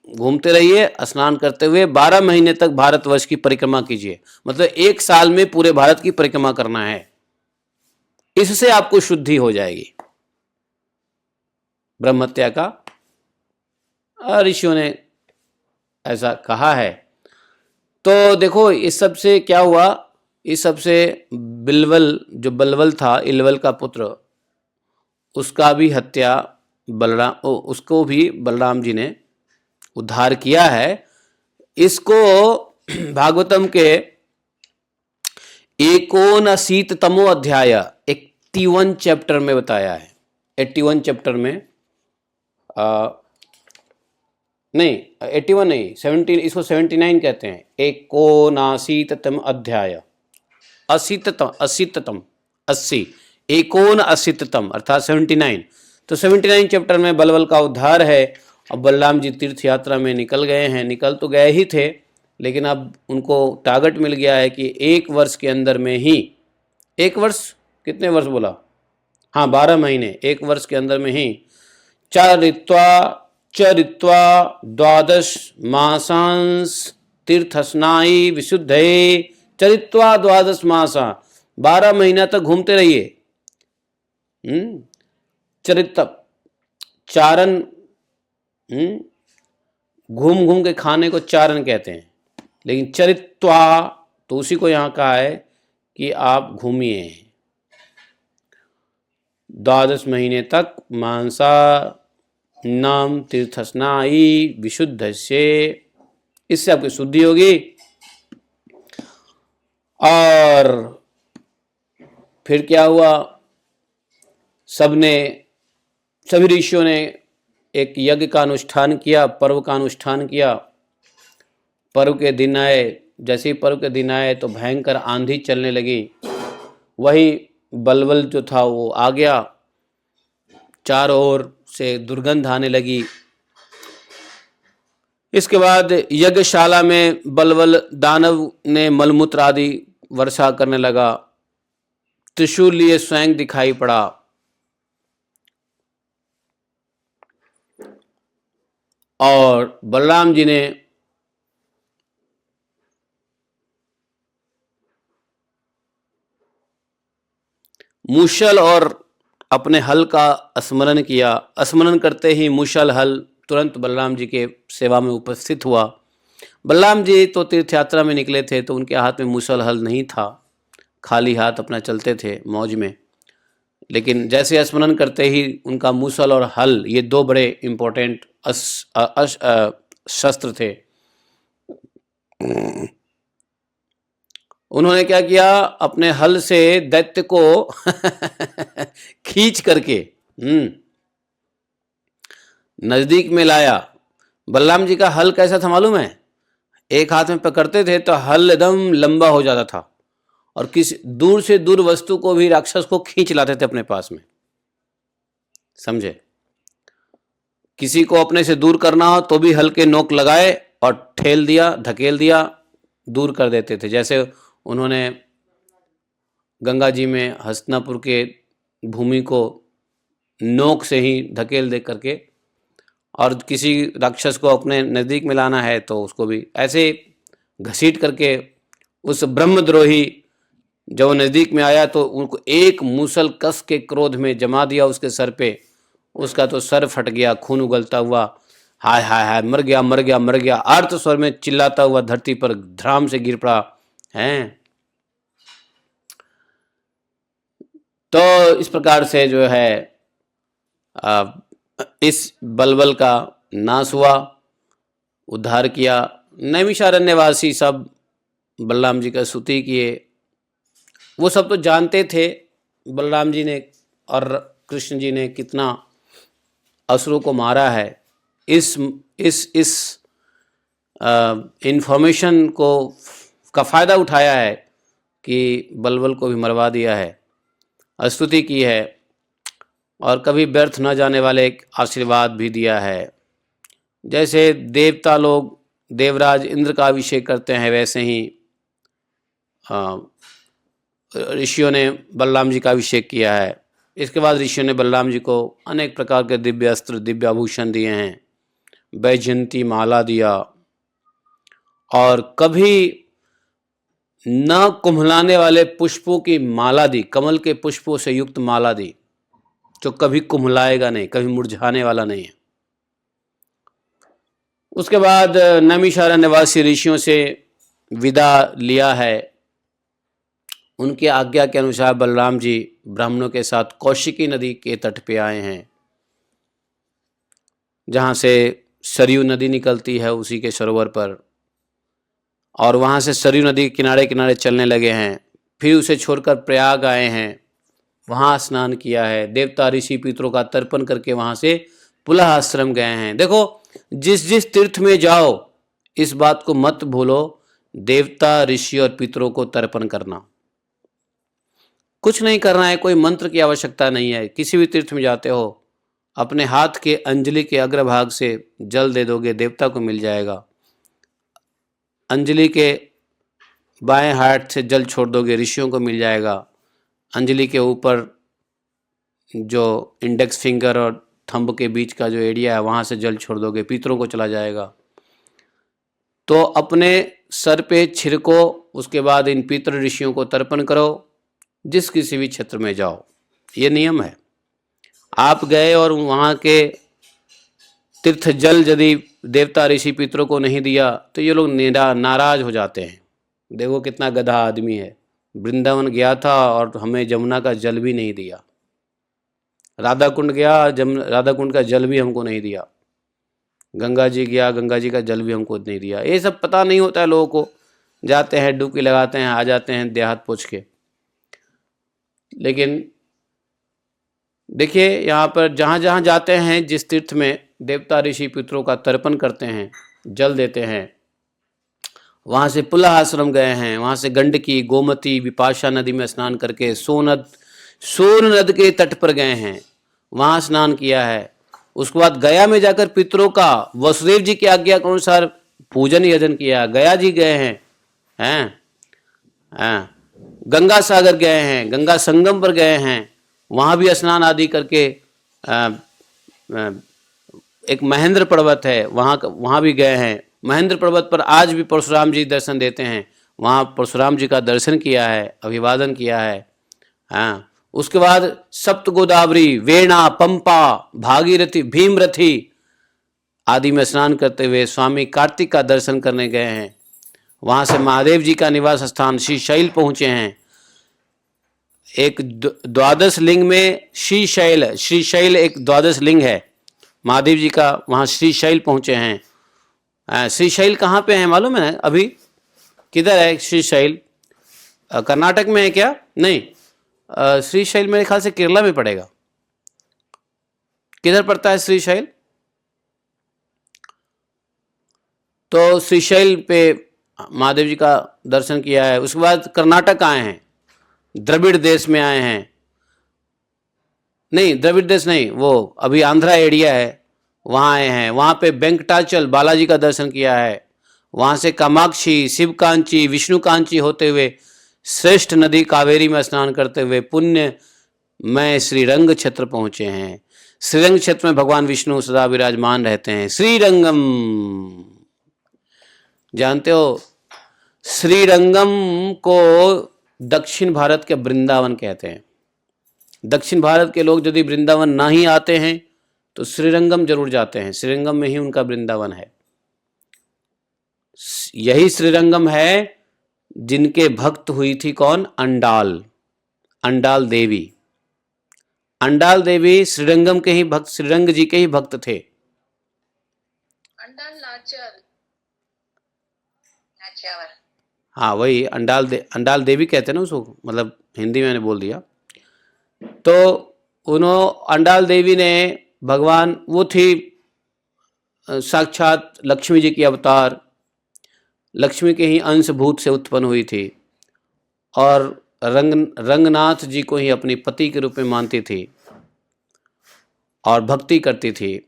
घूमते रहिए स्नान करते हुए, 12 महीने तक भारतवर्ष की परिक्रमा कीजिए, मतलब 1 साल में पूरे भारत की परिक्रमा करना है, इससे आपको शुद्धि हो जाएगी ब्रह्मत्या का। ऋषियों ने ऐसा कहा है। तो देखो इस सब से क्या हुआ, इस सब से बिलवल जो बलवल था, इलवल का पुत्र, उसका भी हत्या उसको भी बलराम जी ने उद्धार किया है। इसको भागवतम के 89तमो अध्याय 81 चैप्टर में बताया है। 81 चैप्टर में नहीं 81 नहीं 17, इसको 79 कहते हैं। 89तम अध्याय, 80तम 80 89तम अर्थात 79। तो 79 चैप्टर में बलबल का उद्धार है। अब बलराम जी तीर्थ यात्रा में निकल गए हैं, निकल तो गए ही थे, लेकिन अब उनको टारगेट मिल गया है कि 1 वर्ष के अंदर में ही, 1 वर्ष कितने वर्ष बोला, हाँ 12 महीने, 1 वर्ष के अंदर में ही चरित्वा 12 मासांस तीर्थस्नायी विशुद्धये, चरित्वा 12 मासा, 12 महीना तक घूमते रहिए। चरित्र चारण, घूम घूम के खाने को चारण कहते हैं, लेकिन चरित्वा तो उसी को यहाँ कहा है कि आप घूमिए 12 महीने तक, मांसा नाम तीर्थस्नायी विशुद्ध से, इससे आपकी शुद्धि होगी। और फिर क्या हुआ, सभी ऋषियों ने एक यज्ञ का अनुष्ठान किया, पर्व का अनुष्ठान किया। पर्व के दिन आए, जैसे ही पर्व के दिन आए तो भयंकर आंधी चलने लगी। वही बलबल जो था वो आ गया, चारों ओर से दुर्गंध आने लगी। इसके बाद यज्ञशाला में बलबल दानव ने मलमूत्र आदि वर्षा करने लगा, त्रिशूल लिए स्वयं दिखाई पड़ा। और बलराम जी ने मूसल और अपने हल का स्मरण किया। स्मरण करते ही मूषल हल तुरंत बलराम जी के सेवा में उपस्थित हुआ। बलराम जी तो तीर्थ यात्रा में निकले थे तो उनके हाथ में मूसल हल नहीं था, खाली हाथ अपना चलते थे मौज में। लेकिन जैसे स्मरण करते ही उनका मूसल और हल, ये दो बड़े इम्पोर्टेंट शस्त्र थे। उन्होंने क्या किया, अपने हल से दैत्य को खींच करके नजदीक में लाया। बलराम जी का हल कैसा था मालूम है? एक हाथ में पकड़ते थे तो हल एकदम लंबा हो जाता था और किसी दूर से दूर वस्तु को भी राक्षस को खींच लाते थे अपने पास में, समझे? किसी को अपने से दूर करना हो तो भी हल के नोक लगाए और ठेल दिया, धकेल दिया, दूर कर देते थे। जैसे उन्होंने गंगा जी में हस्तिनापुर के भूमि को नोक से ही धकेल दे करके, और किसी राक्षस को अपने नज़दीक में लाना है तो उसको भी ऐसे घसीट करके, उस ब्रह्मद्रोही जब वो नज़दीक में आया तो उनको एक मूसल कस के क्रोध में जमा दिया उसके सर पे। उसका तो सर फट गया, खून उगलता हुआ, हाय हाय हाय, मर गया मर गया मर गया, आर्त स्वर में चिल्लाता हुआ धरती पर धड़ाम से गिर पड़ा है। तो इस प्रकार से जो है इस बलबल का नाश हुआ, उद्धार किया। नैमिषारण्यवासी सब बलराम जी का स्तुति किए। वो सब तो जानते थे बलराम जी ने और कृष्ण जी ने कितना असुरों को मारा है। इस इंफॉर्मेशन को का फ़ायदा उठाया है कि बलबल को भी मरवा दिया है, स्तुति की है, और कभी व्यर्थ न जाने वाले एक आशीर्वाद भी दिया है। जैसे देवता लोग देवराज इंद्र का अभिषेक करते हैं, वैसे ही ऋषियों ने बलराम जी का अभिषेक किया है। इसके बाद ऋषियों ने बलराम जी को अनेक प्रकार के दिव्य अस्त्र, दिव्य आभूषण दिए हैं, वैजयंती माला दिया, और कभी न कुम्हलाने वाले पुष्पों की माला दी, कमल के पुष्पों से युक्त माला दी, जो कभी कुम्हलाएगा नहीं, कभी मुरझाने वाला नहीं है। उसके बाद नैमिषारण्यवासी ऋषियों से विदा लिया है। उनकी आज्ञा के अनुसार बलराम जी ब्राह्मणों के साथ कौशिकी नदी के तट पे आए हैं, जहाँ से सरयू नदी निकलती है, उसी के सरोवर पर, और वहाँ से सरयू नदी के किनारे किनारे चलने लगे हैं। फिर उसे छोड़कर प्रयाग आए हैं, वहाँ स्नान किया है, देवता ऋषि पितरों का तर्पण करके वहाँ से पुलह आश्रम गए हैं। देखो, जिस जिस तीर्थ में जाओ इस बात को मत भूलो, देवता ऋषि और पितरों को तर्पण करना। कुछ नहीं करना है, कोई मंत्र की आवश्यकता नहीं है। किसी भी तीर्थ में जाते हो, अपने हाथ के अंजलि के अग्रभाग से जल दे दोगे, देवता को मिल जाएगा। अंजलि के बाएं हाथ से जल छोड़ दोगे, ऋषियों को मिल जाएगा। अंजलि के ऊपर जो इंडेक्स फिंगर और थंब के बीच का जो एरिया है, वहाँ से जल छोड़ दोगे, पितरों को चला जाएगा। तो अपने सर पे छिड़को, उसके बाद इन पितृ ऋषियों को तर्पण करो, जिस किसी भी क्षेत्र में जाओ, ये नियम है। आप गए और वहाँ के तीर्थ जल यदि देवता ऋषि पितरों को नहीं दिया तो ये लोग नाराज हो जाते हैं। देखो कितना गधा आदमी है, वृंदावन गया था और हमें जमुना का जल भी नहीं दिया, राधा कुंड गया, राधा कुंड का जल भी हमको नहीं दिया, गंगा जी गया, गंगा जी का जल भी हमको नहीं दिया। ये सब पता नहीं होता है लोगों को, जाते हैं डुबकी लगाते हैं, आ जाते हैं देहात पोछ के। लेकिन देखिए, यहाँ पर जहाँ जहाँ जाते हैं, जिस तीर्थ में देवता ऋषि पितरों का तर्पण करते हैं, जल देते हैं, वहाँ से पुलह आश्रम गए हैं, वहाँ से गंडकी, गोमती, विपाशा नदी में स्नान करके सोन नद के तट पर गए हैं, वहाँ स्नान किया है। उसके बाद गया में जाकर पितरों का वसुदेव जी की आज्ञा के अनुसार पूजन यजन किया। गया जी गए हैं, गंगा सागर गए हैं, गंगा संगम पर गए हैं, वहाँ भी स्नान आदि करके एक महेंद्र पर्वत है, वहाँ भी गए हैं। महेंद्र पर्वत पर आज भी परशुराम जी दर्शन देते हैं, वहाँ परशुराम जी का दर्शन किया है, अभिवादन किया है। हाँ, उसके बाद सप्त गोदावरी, वेणा, पंपा, भागीरथी, भीमरथी आदि में स्नान करते हुए स्वामी कार्तिक का दर्शन करने गए हैं। वहां से महादेव जी का निवास स्थान श्रीशैल पहुंचे हैं। एक द्वादश लिंग में श्रीशैल एक द्वादश लिंग है महादेव जी का, वहां श्रीशैल पहुंचे हैं। श्रीशैल कहाँ पे है मालूम है? अभी किधर है श्रीशैल? कर्नाटक में है क्या? नहीं, श्रीशैल मेरे ख्याल से केरला में पड़ेगा। किधर पड़ता है श्रीशैल? तो श्रीशैल पे महादेव जी का दर्शन किया है। उसके बाद कर्नाटक आए हैं, द्रविड़ देश में आए हैं। नहीं, द्रविड़ देश नहीं, वो अभी आंध्रा एरिया है, वहाँ आए हैं। वहाँ पे वेंकटाचल बालाजी का दर्शन किया है। वहाँ से कामाक्षी, शिवकांची, विष्णुकांची होते हुए श्रेष्ठ नदी कावेरी में स्नान करते हुए पुण्य में श्रीरंग क्षेत्र पहुँचे हैं। श्रीरंग क्षेत्र में भगवान विष्णु सदा विराजमान रहते हैं। श्रीरंगम जानते हो? श्रीरंगम को दक्षिण भारत के वृंदावन कहते हैं। दक्षिण भारत के लोग यदि वृंदावन ना ही आते हैं तो श्रीरंगम जरूर जाते हैं। श्रीरंगम में ही उनका वृंदावन है। यही श्रीरंगम है जिनके भक्त हुई थी कौन? अंडाल देवी। अंडाल देवी श्रीरंगम के ही भक्त, श्रीरंग जी के ही भक्त थे। हाँ, वही अंडाल देवी कहते हैं ना उसको, मतलब हिंदी में मैंने बोल दिया। तो अंडाल देवी ने भगवान, वो थी साक्षात लक्ष्मी जी की अवतार, लक्ष्मी के ही अंशभूत से उत्पन्न हुई थी और रंगनाथ जी को ही अपनी पति के रूप में मानती थी और भक्ति करती थी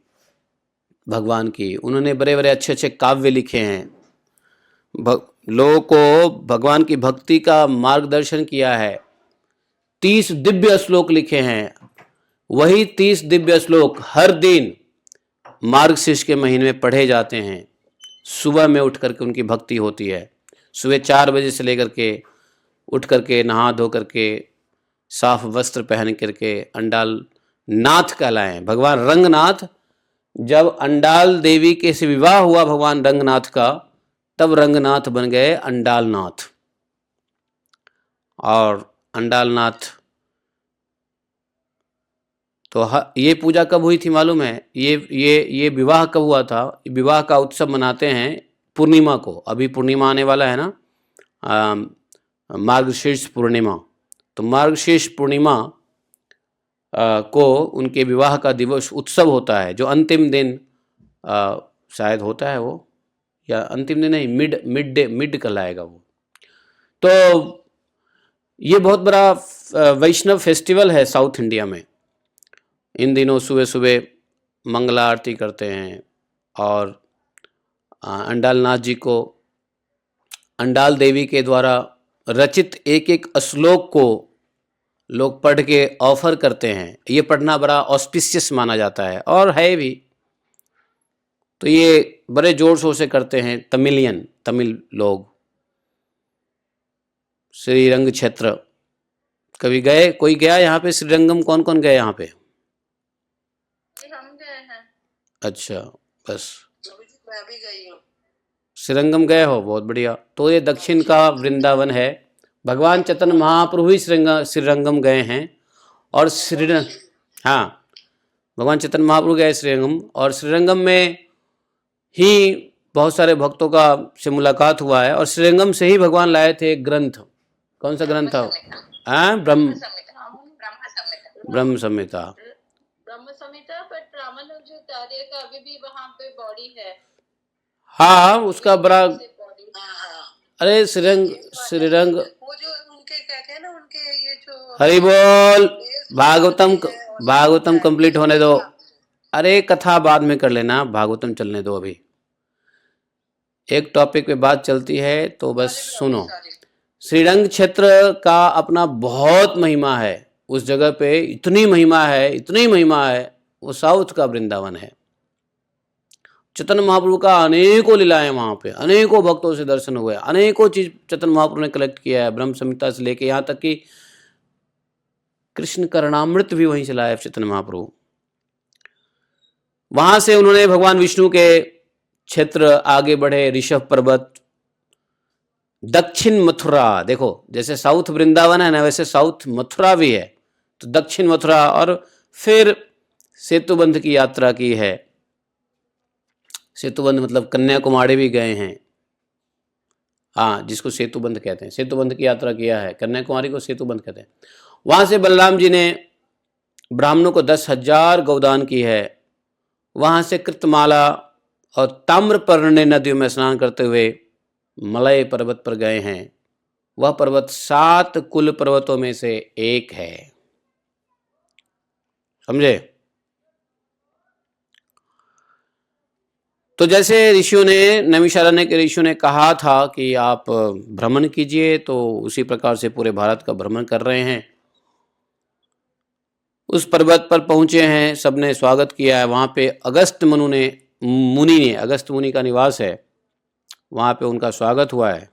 भगवान की। उन्होंने बड़े बड़े अच्छे अच्छे काव्य लिखे हैं, लोगों को भगवान की भक्ति का मार्गदर्शन किया है। 30 दिव्य श्लोक लिखे हैं। वही 30 दिव्य श्लोक हर दिन मार्गशीर्ष के महीने में पढ़े जाते हैं। सुबह में उठ करके उनकी भक्ति होती है। सुबह 4 बजे से लेकर के उठ करके नहा धो करके साफ वस्त्र पहन करके अंडाल नाथ कहलाए। भगवान रंगनाथ, जब अंडाल देवी के से विवाह हुआ भगवान रंगनाथ का, तब रंगनाथ बन गए अंडालनाथ। और अंडालनाथ तो ये पूजा कब हुई थी मालूम है? ये विवाह कब हुआ था? विवाह का उत्सव मनाते हैं पूर्णिमा को। अभी पूर्णिमा आने वाला है ना, मार्गशीर्ष पूर्णिमा। तो मार्गशीर्ष पूर्णिमा को उनके विवाह का दिवस उत्सव होता है, जो अंतिम दिन शायद होता है वो, या अंतिम दिन नहीं, मिड कहलाएगा वो। तो ये बहुत बड़ा वैष्णव फेस्टिवल है साउथ इंडिया में। इन दिनों सुबह सुबह मंगला आरती करते हैं और अंडालनाथ जी को, अंडाल देवी के द्वारा रचित एक एक श्लोक को लोग पढ़ के ऑफर करते हैं। ये पढ़ना बड़ा ऑस्पिशियस माना जाता है और है भी। तो ये बड़े जोर शोर से करते हैं तमिल लोग। श्रीरंग क्षेत्र कभी गए? कोई गया यहाँ पे श्रीरंगम? कौन कौन गए यहाँ पे? हम गए हैं। अच्छा, बस मैं भी गई हूँ। श्रीरंगम गए हो, बहुत बढ़िया। तो ये दक्षिण का वृंदावन है। भगवान चैतन्य महाप्रभु ही श्रीरंगम गए हैं और हाँ, भगवान चैतन्य महाप्रभु गए श्रीरंगम, और श्रीरंगम में ही बहुत सारे भक्तों का से मुलाकात हुआ है। और श्रीरंगम से ही भगवान लाए थे एक ग्रंथ। कौन सा ग्रंथ था? ब्रह्म संहिता। बट रामानुजाचार्य का अभी भी वहाँ पे बॉडी है। हाँ, उसका बड़ा, अरे श्रीरंग वो जो उनके कहते हैं ना, उनके ये जो हरि बोल, भागवतम कंप्लीट होने दो। अरे कथा बाद में कर लेना, भागवतम चलने दो। अभी एक टॉपिक पे बात चलती है तो बस सुनो। श्रीरंग क्षेत्र का अपना बहुत महिमा है। उस जगह पे इतनी महिमा है, वो साउथ का वृंदावन है। चैतन्य महाप्रभु का अनेकों लीलाएं वहाँ पे, अनेकों भक्तों से दर्शन हुए, अनेकों चीज चैतन्य महाप्रभु ने कलेक्ट किया है, ब्रह्म संहिता से लेके यहाँ तक कि कृष्ण करणामृत भी वहीं से लाए चैतन्य महाप्रभु। वहां से उन्होंने भगवान विष्णु के क्षेत्र आगे बढ़े, ऋषभ पर्वत, दक्षिण मथुरा, देखो जैसे साउथ वृंदावन है ना, वैसे साउथ मथुरा भी है, तो दक्षिण मथुरा, और फिर सेतुबंध की यात्रा की है। सेतुबंध मतलब कन्याकुमारी भी गए हैं, हाँ, जिसको सेतुबंध कहते हैं, सेतुबंध की यात्रा किया है, कन्याकुमारी को सेतुबंध कहते हैं। वहां से बलराम जी ने ब्राह्मणों को 10,000 गौदान की है। वहां से कृतमाला और ताम्रपर्णी नदियों में स्नान करते हुए मलय पर्वत पर गए हैं। वह पर्वत 7 कुल पर्वतों में से एक है, समझे। तो जैसे ऋषियों ने, नैमिषारण्य के ऋषियों ने कहा था कि आप भ्रमण कीजिए, तो उसी प्रकार से पूरे भारत का भ्रमण कर रहे हैं। उस पर्वत पर पहुंचे हैं, सबने स्वागत किया है। वहां पे अगस्त मुनि ने, अगस्त मुनि का निवास है, वहां पे उनका स्वागत हुआ है।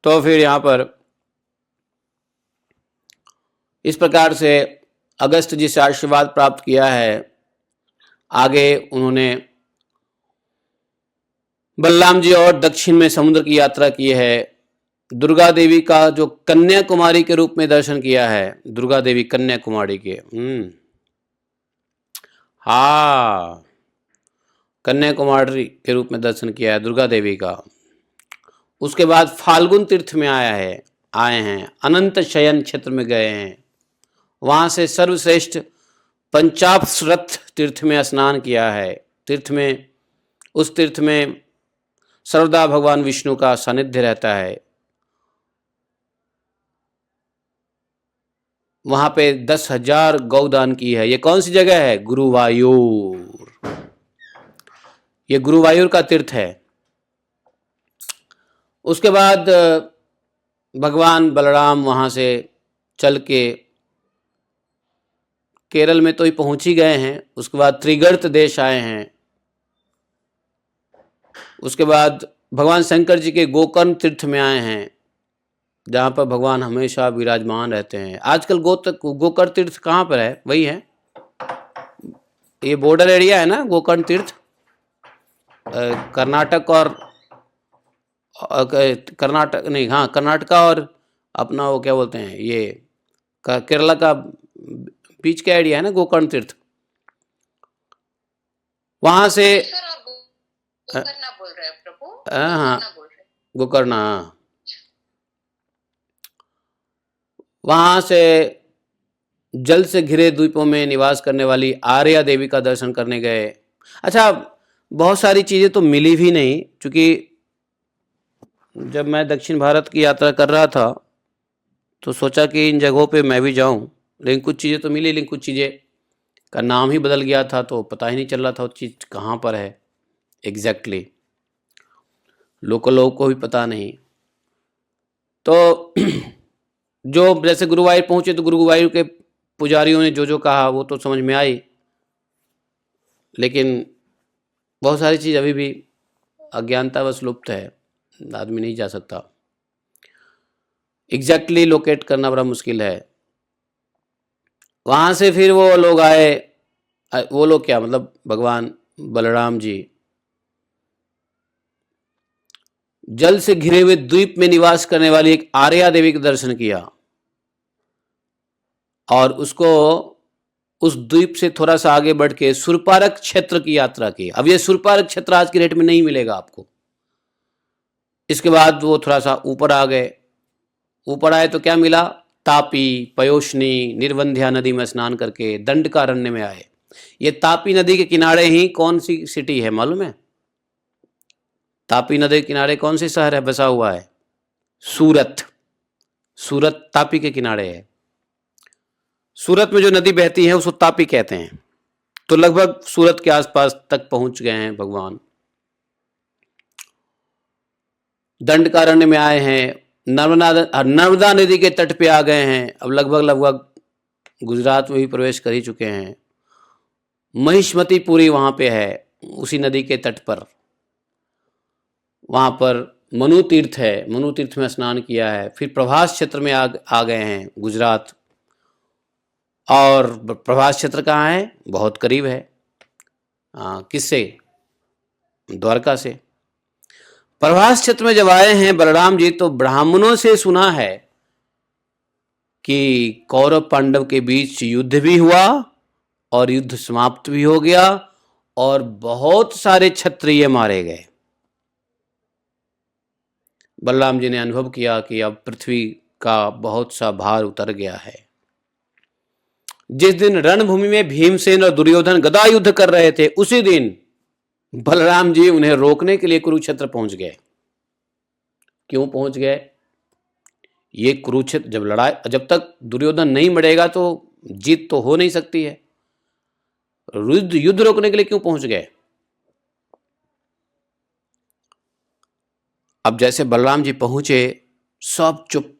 तो फिर यहाँ पर इस प्रकार से अगस्त जी से आशीर्वाद प्राप्त किया है। आगे उन्होंने बलराम जी और दक्षिण में समुद्र की यात्रा की है। दुर्गा देवी का जो कन्याकुमारी के रूप में दर्शन किया है, दुर्गा देवी कन्याकुमारी के, हाँ, कन्याकुमारी के रूप में दर्शन किया है दुर्गा देवी का। उसके बाद फाल्गुन तीर्थ में आए हैं, अनंत शयन क्षेत्र में गए हैं। वहां से सर्वश्रेष्ठ पंचाप्सरथ तीर्थ में स्नान किया है। उस तीर्थ में सर्वदा भगवान विष्णु का सानिध्य रहता है। वहां पे 10,000 गौदान की है। ये कौन सी जगह है? गुरुवायूर। ये गुरुवायूर का तीर्थ है। उसके बाद भगवान बलराम वहां से चल के केरल में तो ही पहुंच ही गए हैं। उसके बाद त्रिगर्त देश आए हैं। उसके बाद भगवान शंकर जी के गोकर्ण तीर्थ में आए हैं, जहाँ पर भगवान हमेशा विराजमान रहते हैं। आजकल गोकर्ण तीर्थ कहाँ पर है? वही है, ये बॉर्डर एरिया है ना गोकर्ण तीर्थ, कर्नाटक और कर्नाटक नहीं, हाँ, कर्नाटका और अपना वो क्या बोलते हैं, ये केरला का बीच का एरिया है ना गोकर्ण तीर्थ। वहां से गोकर्ण बोल रहे हैं प्रभु? हाँ, गोकर्ण। वहां से जल से घिरे द्वीपों में निवास करने वाली आर्या देवी का दर्शन करने गए। अच्छा, बहुत सारी चीजें तो मिली भी नहीं, क्योंकि जब मैं दक्षिण भारत की यात्रा कर रहा था तो सोचा कि इन जगहों पे मैं भी जाऊं, लेकिन कुछ चीज़ें तो मिली, लेकिन कुछ चीज़ें का नाम ही बदल गया था, तो पता ही नहीं चल रहा था वो चीज़ कहाँ पर है एग्जैक्टली, लोकल लोगों को भी पता नहीं। तो जो जैसे गुरुवायूर पहुंचे तो गुरुवायूर के पुजारियों ने जो जो कहा वो तो समझ में आई, लेकिन बहुत सारी चीज़ अभी भी अज्ञानतावश लुप्त है, आदमी नहीं जा सकता, एग्जैक्टली लोकेट करना बड़ा मुश्किल है। वहाँ से फिर वो लोग आए, वो लोग क्या मतलब भगवान बलराम जी जल से घिरे हुए द्वीप में निवास करने वाली एक आर्या देवी का दर्शन किया और उसको उस द्वीप से थोड़ा सा आगे बढ़ के सुरपारक क्षेत्र की यात्रा की। अब ये सुरपारक क्षेत्र आज की डेट में नहीं मिलेगा आपको। इसके बाद वो थोड़ा सा ऊपर आ गए, ऊपर आए तो क्या मिला? तापी, पयोशनी, निर्वंध्या नदी में स्नान करके दंडकारण्य में आए। ये तापी नदी के किनारे ही कौन सी सिटी है मालूम है? तापी नदी के किनारे कौन सी शहर है बसा हुआ है? सूरत। सूरत तापी के किनारे है। सूरत में जो नदी बहती है उसको तापी कहते हैं। तो लगभग सूरत के आसपास तक पहुंच गए हैं भगवान। दंडकारण्य में आए हैं, नर्मदा नदी के तट पे आ गए हैं। अब लगभग गुजरात में भी प्रवेश कर ही चुके हैं। महिष्मती पुरी वहां पे है, उसी नदी के तट पर। वहाँ पर मनु तीर्थ है, मनु तीर्थ में स्नान किया है। फिर प्रभास क्षेत्र में आ गए हैं, गुजरात। और प्रभास क्षेत्र कहाँ है? बहुत करीब है। किससे? द्वारका से। प्रभास क्षेत्र में जब आए हैं बलराम जी, तो ब्राह्मणों से सुना है कि कौरव पांडव के बीच युद्ध भी हुआ और युद्ध समाप्त भी हो गया और बहुत सारे क्षत्रिय मारे गए। बलराम जी ने अनुभव किया कि अब पृथ्वी का बहुत सा भार उतर गया है। जिस दिन रणभूमि में भीमसेन और दुर्योधन गदा युद्ध कर रहे थे, उसी दिन बलराम जी उन्हें रोकने के लिए कुरुक्षेत्र पहुंच गए। क्यों पहुंच गए? ये कुरुक्षेत्र जब तक दुर्योधन नहीं मरेगा तो जीत तो हो नहीं सकती है। युद्ध रोकने के लिए क्यों पहुंच गए? अब जैसे बलराम जी पहुंचे, सब चुप।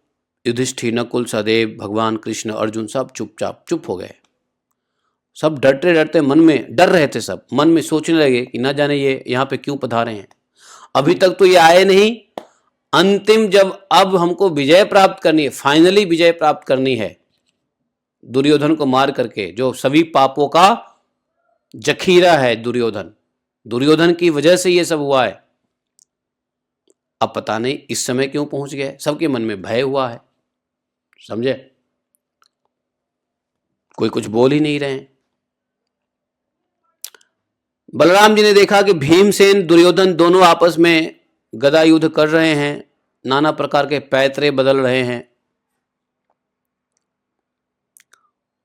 युधिष्ठिर, नकुल, सहदेव, भगवान कृष्ण, अर्जुन सब चुप हो गए। सब डरते डरते मन में डर रहे थे। सब मन में सोचने लगे कि ना जाने ये यहाँ पे क्यों पधारे हैं। अभी तक तो ये आए नहीं। अंतिम जब अब हमको विजय प्राप्त करनी है, फाइनली विजय प्राप्त करनी है दुर्योधन को मार करके, जो सभी पापों का जखीरा है दुर्योधन की वजह से ये सब हुआ है। अब पता नहीं इस समय क्यों पहुंच गए। सबके मन में भय हुआ है, समझे? कोई कुछ बोल ही नहीं रहे। बलराम जी ने देखा कि भीमसेन, दुर्योधन दोनों आपस में गदा युद्ध कर रहे हैं, नाना प्रकार के पैतरे बदल रहे हैं।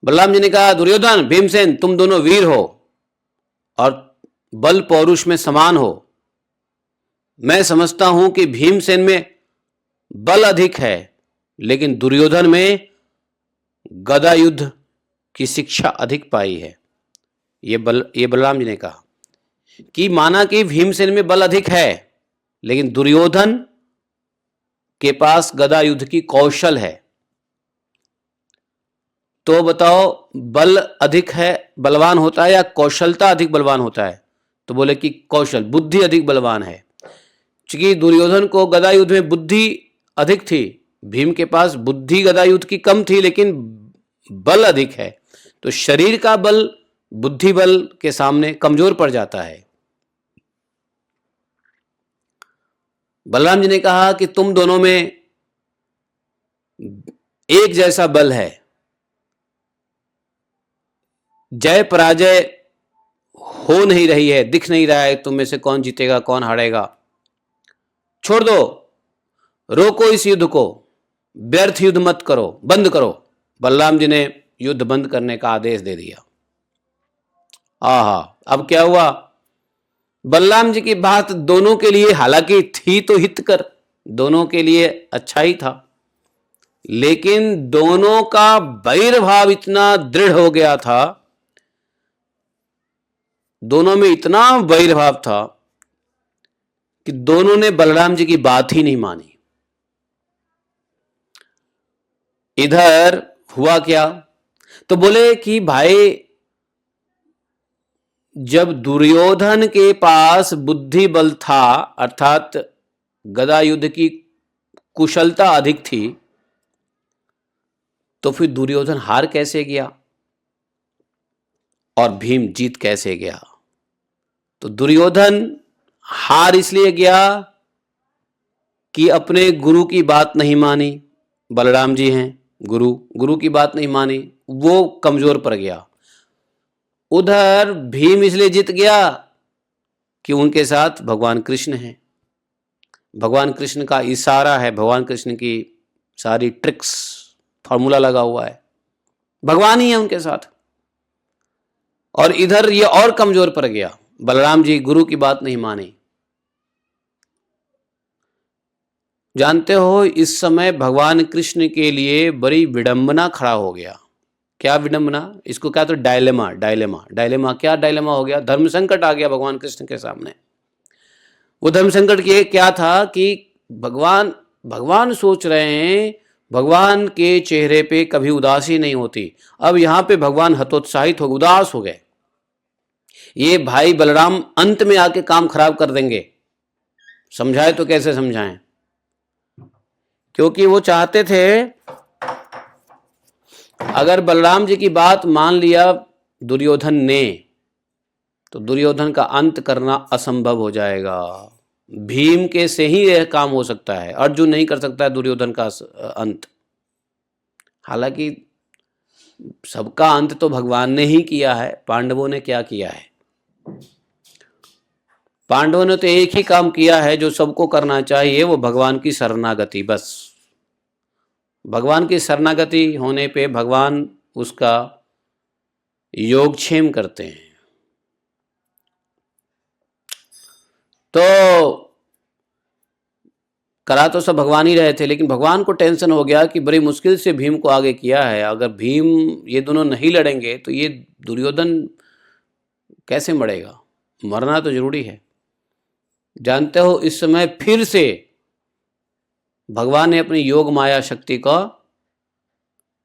बलराम जी ने कहा, दुर्योधन, भीमसेन, तुम दोनों वीर हो और बल पौरुष में समान हो। मैं समझता हूं कि भीमसेन में बल अधिक है, लेकिन दुर्योधन में गदा युद्ध की शिक्षा अधिक पाई है। ये बलराम जी ने कहा कि माना कि भीमसेन में बल अधिक है, लेकिन दुर्योधन के पास गदा युद्ध की कौशल है। तो बताओ, बल अधिक है बलवान होता है या कौशलता अधिक बलवान होता है? तो बोले कि कौशल, बुद्धि अधिक बलवान है। क्योंकि दुर्योधन को गदा युद्ध में बुद्धि अधिक थी, भीम के पास बुद्धि गदा युद्ध की कम थी, लेकिन बल अधिक है। तो शरीर का बल बुद्धि बल के सामने कमजोर पड़ जाता है। बलराम जी ने कहा कि तुम दोनों में एक जैसा बल है, जय पराजय हो नहीं रही है, दिख नहीं रहा है तुम में से कौन जीतेगा कौन हारेगा। छोड़ दो, रोको इस युद्ध को, व्यर्थ युद्ध मत करो, बंद करो। बलराम जी ने युद्ध बंद करने का आदेश दे दिया। अब क्या हुआ? बलराम जी की बात दोनों के लिए हालांकि थी तो हितकर, दोनों के लिए अच्छा ही था, लेकिन दोनों का वैरभाव इतना दृढ़ हो गया था, दोनों में इतना वैरभाव था कि दोनों ने बलराम जी की बात ही नहीं मानी। इधर हुआ क्या? तो बोले कि भाई, जब दुर्योधन के पास बुद्धि बल था, अर्थात गदा युद्ध की कुशलता अधिक थी, तो फिर दुर्योधन हार कैसे गया और भीम जीत कैसे गया? तो दुर्योधन हार इसलिए गया कि अपने गुरु की बात नहीं मानी। बलराम जी हैं गुरु की बात नहीं मानी, वो कमजोर पड़ गया। उधर भीम इसलिए जीत गया कि उनके साथ भगवान कृष्ण हैं, भगवान कृष्ण का इशारा है, भगवान कृष्ण की सारी ट्रिक्स, फॉर्मूला लगा हुआ है, भगवान ही है उनके साथ। और इधर ये और कमजोर पड़ गया, बलराम जी गुरु की बात नहीं मानी। जानते हो, इस समय भगवान कृष्ण के लिए बड़ी विडंबना खड़ा हो गया। क्या विडंबना? इसको क्या तो डायलेमा क्या डायलेमा हो गया? धर्म संकट आ गया भगवान कृष्ण के सामने। वो धर्म संकट ये क्या था कि भगवान सोच रहे हैं, भगवान के चेहरे पे कभी उदासी नहीं होती। अब यहां पे भगवान हतोत्साहित हो, उदास हो गए। ये भाई बलराम अंत में आके काम खराब कर देंगे। समझाए तो कैसे समझाएं? क्योंकि वो चाहते थे अगर बलराम जी की बात मान लिया दुर्योधन ने तो दुर्योधन का अंत करना असंभव हो जाएगा। भीम के से ही यह काम हो सकता है, अर्जुन नहीं कर सकता है दुर्योधन का अंत। हालांकि सबका अंत तो भगवान ने ही किया है, पांडवों ने क्या किया है? पांडवों ने तो एक ही काम किया है जो सबको करना चाहिए, वो भगवान की शरणागति। बस भगवान की शरणागति होने पे भगवान उसका योगक्षेम करते हैं। तो करा तो सब भगवान ही रहे थे, लेकिन भगवान को टेंशन हो गया कि बड़ी मुश्किल से भीम को आगे किया है, अगर भीम ये दोनों नहीं लड़ेंगे तो ये दुर्योधन कैसे मरेगा? मरना तो जरूरी है। जानते हो इस समय फिर से भगवान ने अपनी योग माया शक्ति का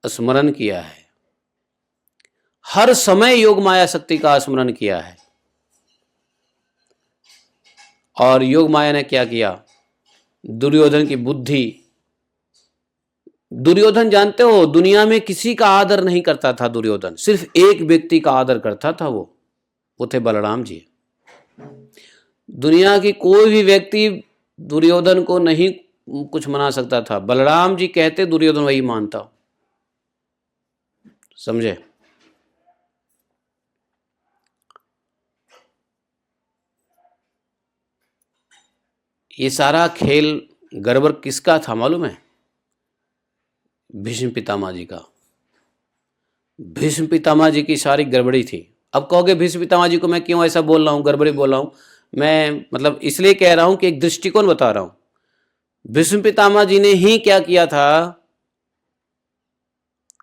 स्मरण किया है। हर समय योग माया शक्ति का स्मरण किया है। और योग माया ने क्या किया? दुर्योधन की बुद्धि, दुर्योधन जानते हो दुनिया में किसी का आदर नहीं करता था। दुर्योधन सिर्फ एक व्यक्ति का आदर करता था, वो थे बलराम जी। दुनिया की कोई भी व्यक्ति दुर्योधन को नहीं कुछ मना सकता था, बलराम जी कहते दुर्योधन वही मानता। समझे? ये सारा खेल गड़बड़ किसका था मालूम है? भीष्म पितामह जी का। भीष्म पितामह जी की सारी गड़बड़ी थी। अब कहोगे भीष्म पितामह जी को मैं क्यों ऐसा बोल रहा हूँ, गड़बड़ी बोल रहा हूँ? मैं मतलब इसलिए कह रहा हूँ कि एक दृष्टिकोण बता रहा हूँ। भीष्म पितामह जी ने ही क्या किया था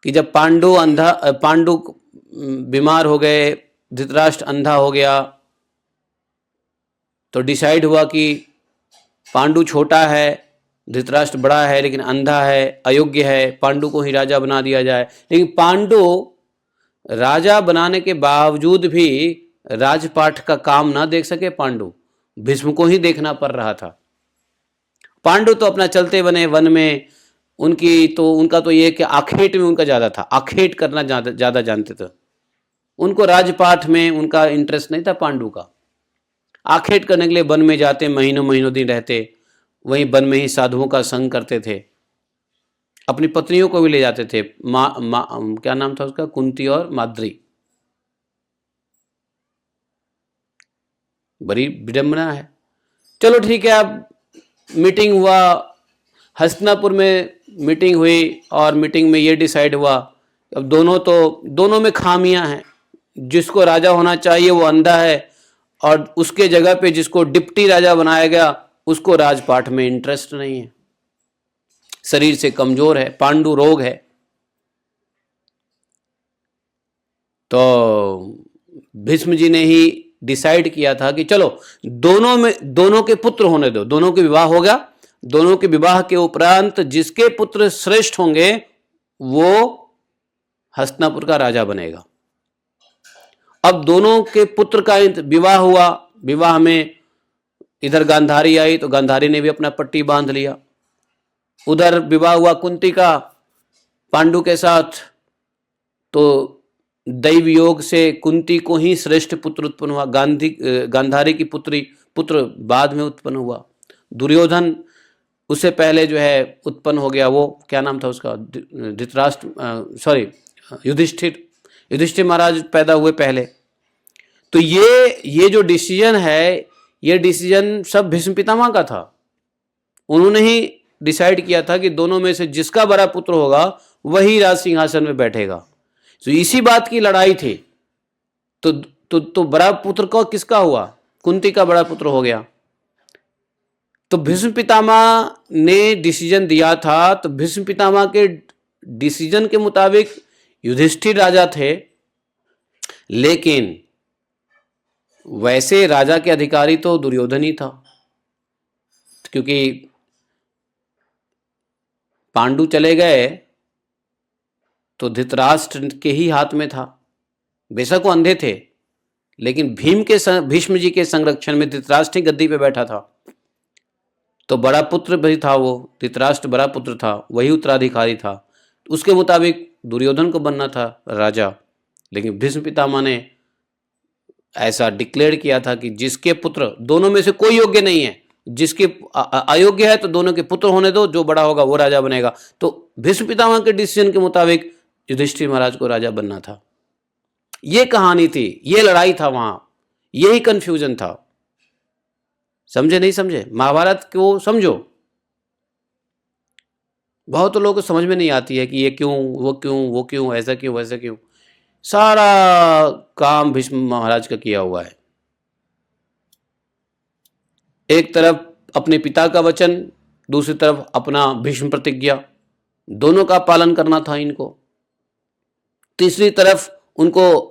कि जब पांडु बीमार हो गए, धृतराष्ट्र अंधा हो गया, तो डिसाइड हुआ कि पांडु छोटा है, धृतराष्ट्र बड़ा है लेकिन अंधा है, अयोग्य है, पांडु को ही राजा बना दिया जाए। लेकिन पांडु राजा बनाने के बावजूद भी राजपाट का काम ना देख सके। पांडु भीष्म को ही देखना पड़ रहा था। पांडु तो अपना चलते बने वन में, उनका तो ये कि आखेट में उनका ज्यादा था, आखेट करना ज्यादा जानते थे। उनको राजपाट में उनका इंटरेस्ट नहीं था। पांडु का आखेट करने के लिए वन में जाते, महीनों महीनों दिन रहते, वहीं वन में ही साधुओं का संग करते थे, अपनी पत्नियों को भी ले जाते थे। क्या नाम था उसका? कुंती और माद्री। बड़ी विडंबना है। चलो ठीक है, अब मीटिंग हुआ, हस्तिनापुर में मीटिंग हुई और मीटिंग में ये डिसाइड हुआ अब दोनों में खामियां हैं। जिसको राजा होना चाहिए वो अंधा है, और उसके जगह पे जिसको डिप्टी राजा बनाया गया उसको राजपाट में इंटरेस्ट नहीं है, शरीर से कमजोर है, पांडु रोग है। तो भीष्म जी ने ही डिसाइड किया था कि चलो दोनों के पुत्र होने दो, दोनों के विवाह होगा, दोनों के विवाह के उपरांत जिसके पुत्र श्रेष्ठ होंगे वो हस्तिनापुर का राजा बनेगा। अब दोनों के पुत्र का विवाह हुआ। विवाह में इधर गांधारी आई तो गांधारी ने भी अपना पट्टी बांध लिया। उधर विवाह हुआ कुंती का पांडु के साथ, तो दैव योग से कुंती को ही श्रेष्ठ पुत्र उत्पन्न हुआ। गांधारी की पुत्र बाद में उत्पन्न हुआ। दुर्योधन उससे पहले जो है उत्पन्न हो गया, वो क्या नाम था उसका? युधिष्ठिर महाराज पैदा हुए पहले। तो ये जो डिसीजन है, ये डिसीजन सब भीष्म पितामह का था। उन्होंने ही डिसाइड किया था कि दोनों में से जिसका बड़ा पुत्र होगा वही राज सिंहासन में बैठेगा। तो इसी बात की लड़ाई थी। तो बड़ा पुत्र को किसका हुआ? कुंती का बड़ा पुत्र हो गया। तो भीष्म पितामह ने डिसीजन दिया था, तो भीष्म पितामह के डिसीजन के मुताबिक युधिष्ठिर राजा थे, लेकिन वैसे राजा के अधिकारी तो दुर्योधन ही था, क्योंकि पांडु चले गए तो धृतराष्ट्र के ही हाथ में था। बेशक वो अंधे थे, लेकिन भीष्म जी के संरक्षण में धृतराष्ट्र ही गद्दी पे बैठा था। तो बड़ा पुत्र भी था, वो धृतराष्ट्र बड़ा पुत्र था, वही उत्तराधिकारी था। उसके मुताबिक दुर्योधन को बनना था राजा, लेकिन भीष्म पितामह ने ऐसा डिक्लेयर किया था कि जिसके पुत्र, दोनों में से कोई योग्य नहीं है, जिसके अयोग्य है तो दोनों के पुत्र होने दो, जो बड़ा होगा वो राजा बनेगा। तो भीष्म पितामह के डिसीजन के मुताबिक युधिष्ठिर महाराज को राजा बनना था। ये कहानी थी, ये लड़ाई था वहां, यही कंफ्यूजन था। समझे नहीं समझे? महाभारत को समझो। बहुत लोगों को समझ में नहीं आती है कि ये क्यों, वो क्यों, वो क्यों, ऐसा क्यों, वैसा क्यों। सारा काम भीष्म महाराज का किया हुआ है। एक तरफ अपने पिता का वचन, दूसरी तरफ अपना भीष्म प्रतिज्ञा, दोनों का पालन करना था इनको। तीसरी तरफ उनको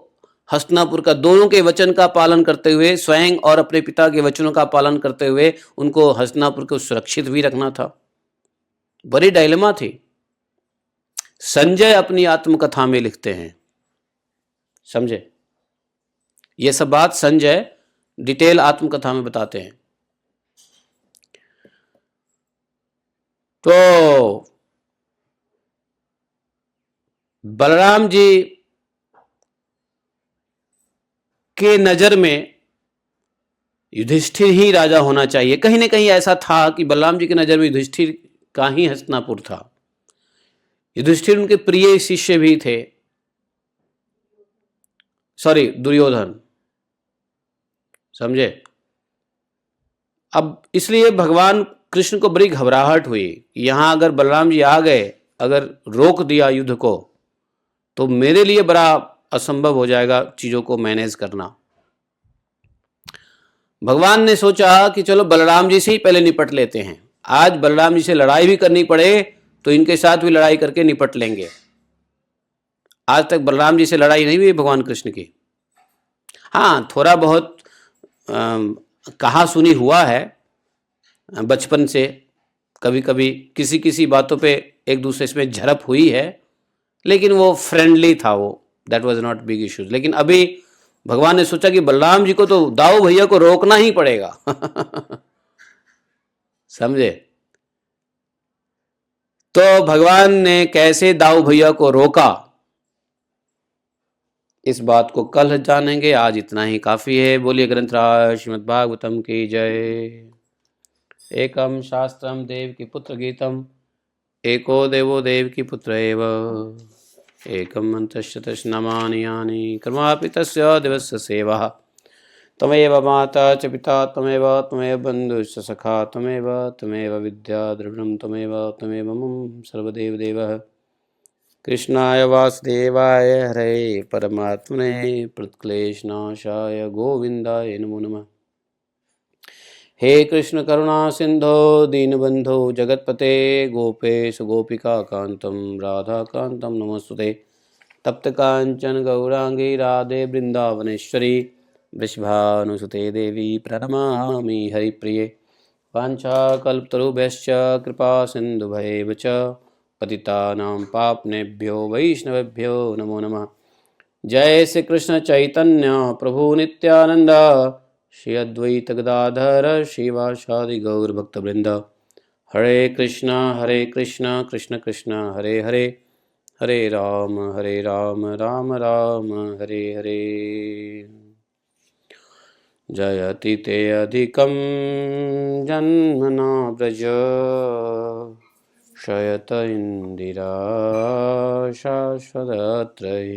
हस्तिनापुर का दोनों के वचन का पालन करते हुए, स्वयं और अपने पिता के वचनों का पालन करते हुए उनको हस्तिनापुर को सुरक्षित भी रखना था। बड़ी डायलेमा थी। संजय अपनी आत्मकथा में लिखते हैं, समझे? ये सब बात संजय डिटेल आत्मकथा में बताते हैं। तो बलराम जी के नजर में युधिष्ठिर ही राजा होना चाहिए। कहीं ना कहीं ऐसा था कि बलराम जी के नजर में युधिष्ठिर का ही हस्तिनापुर था। युधिष्ठिर उनके प्रिय शिष्य भी थे, सॉरी दुर्योधन, समझे? अब इसलिए भगवान कृष्ण को बड़ी घबराहट हुई, यहां अगर बलराम जी आ गए, अगर रोक दिया युद्ध को, तो मेरे लिए बड़ा असंभव हो जाएगा चीजों को मैनेज करना। भगवान ने सोचा कि चलो बलराम जी से ही पहले निपट लेते हैं। आज बलराम जी से लड़ाई भी करनी पड़े तो इनके साथ भी लड़ाई करके निपट लेंगे। आज तक बलराम जी से लड़ाई नहीं हुई भगवान कृष्ण की। हाँ, थोड़ा बहुत कहा सुनी हुआ है बचपन से, कभी कभी किसी किसी बातों पे एक दूसरे से झड़प हुई है, लेकिन वो फ्रेंडली था, वो that was not big issues. लेकिन अभी भगवान ने सोचा कि बलराम जी को तो दाऊ भैया को रोकना ही पड़ेगा। समझे? तो भगवान ने कैसे दाऊ भैया को रोका, इस बात को कल जानेंगे। आज इतना ही काफी है। बोलिए ग्रंथराज श्रीमद् भागवतम की जय। एकम शास्त्रम देव की पुत्र गीतम, एको देवो देव की पुत्र एव, एकम मंत्रश्च नामानि यानि कर्मापि तस्य दिवस्य सेवा। त्वमेव माता च पिता त्वमेव बन्धुश्च सखा त्वमेव विद्या द्रविणं त्वमेव मम सर्वदेव देवः। कृष्णाय वासुदेवाय हरे परमात्मने प्रणतक्लेशनाशाय गोविन्दाय नमो नमः। हे कृष्ण करुणा सिंधो दीनबंधो जगतपते गोपेश गोपिका कांतम राधा कांतम नमस्तुते। तप्त कांचन गौरांगी राधे वृंदावनेश्वरी वृषभानुसुते देवी प्रणमामि हरिप्रिये। वाञ्छाकल्पतरुभ्यश्च कृपा सिन्धुभैव च पतितानां पावनेभ्यो वैष्णवेभ्यो नमो नमः। जय श्री कृष्ण चैतन्य प्रभु नित्यानंद, श्री अद्वैत गदाधर श्रीवासादि गौर भक्तवृंद। हरे कृष्णा कृष्ण कृष्ण हरे हरे, हरे राम राम राम हरे हरे। जयति ते अधिकं जन्मना व्रज, शयत इंदिरा शाश्वतत्रयी।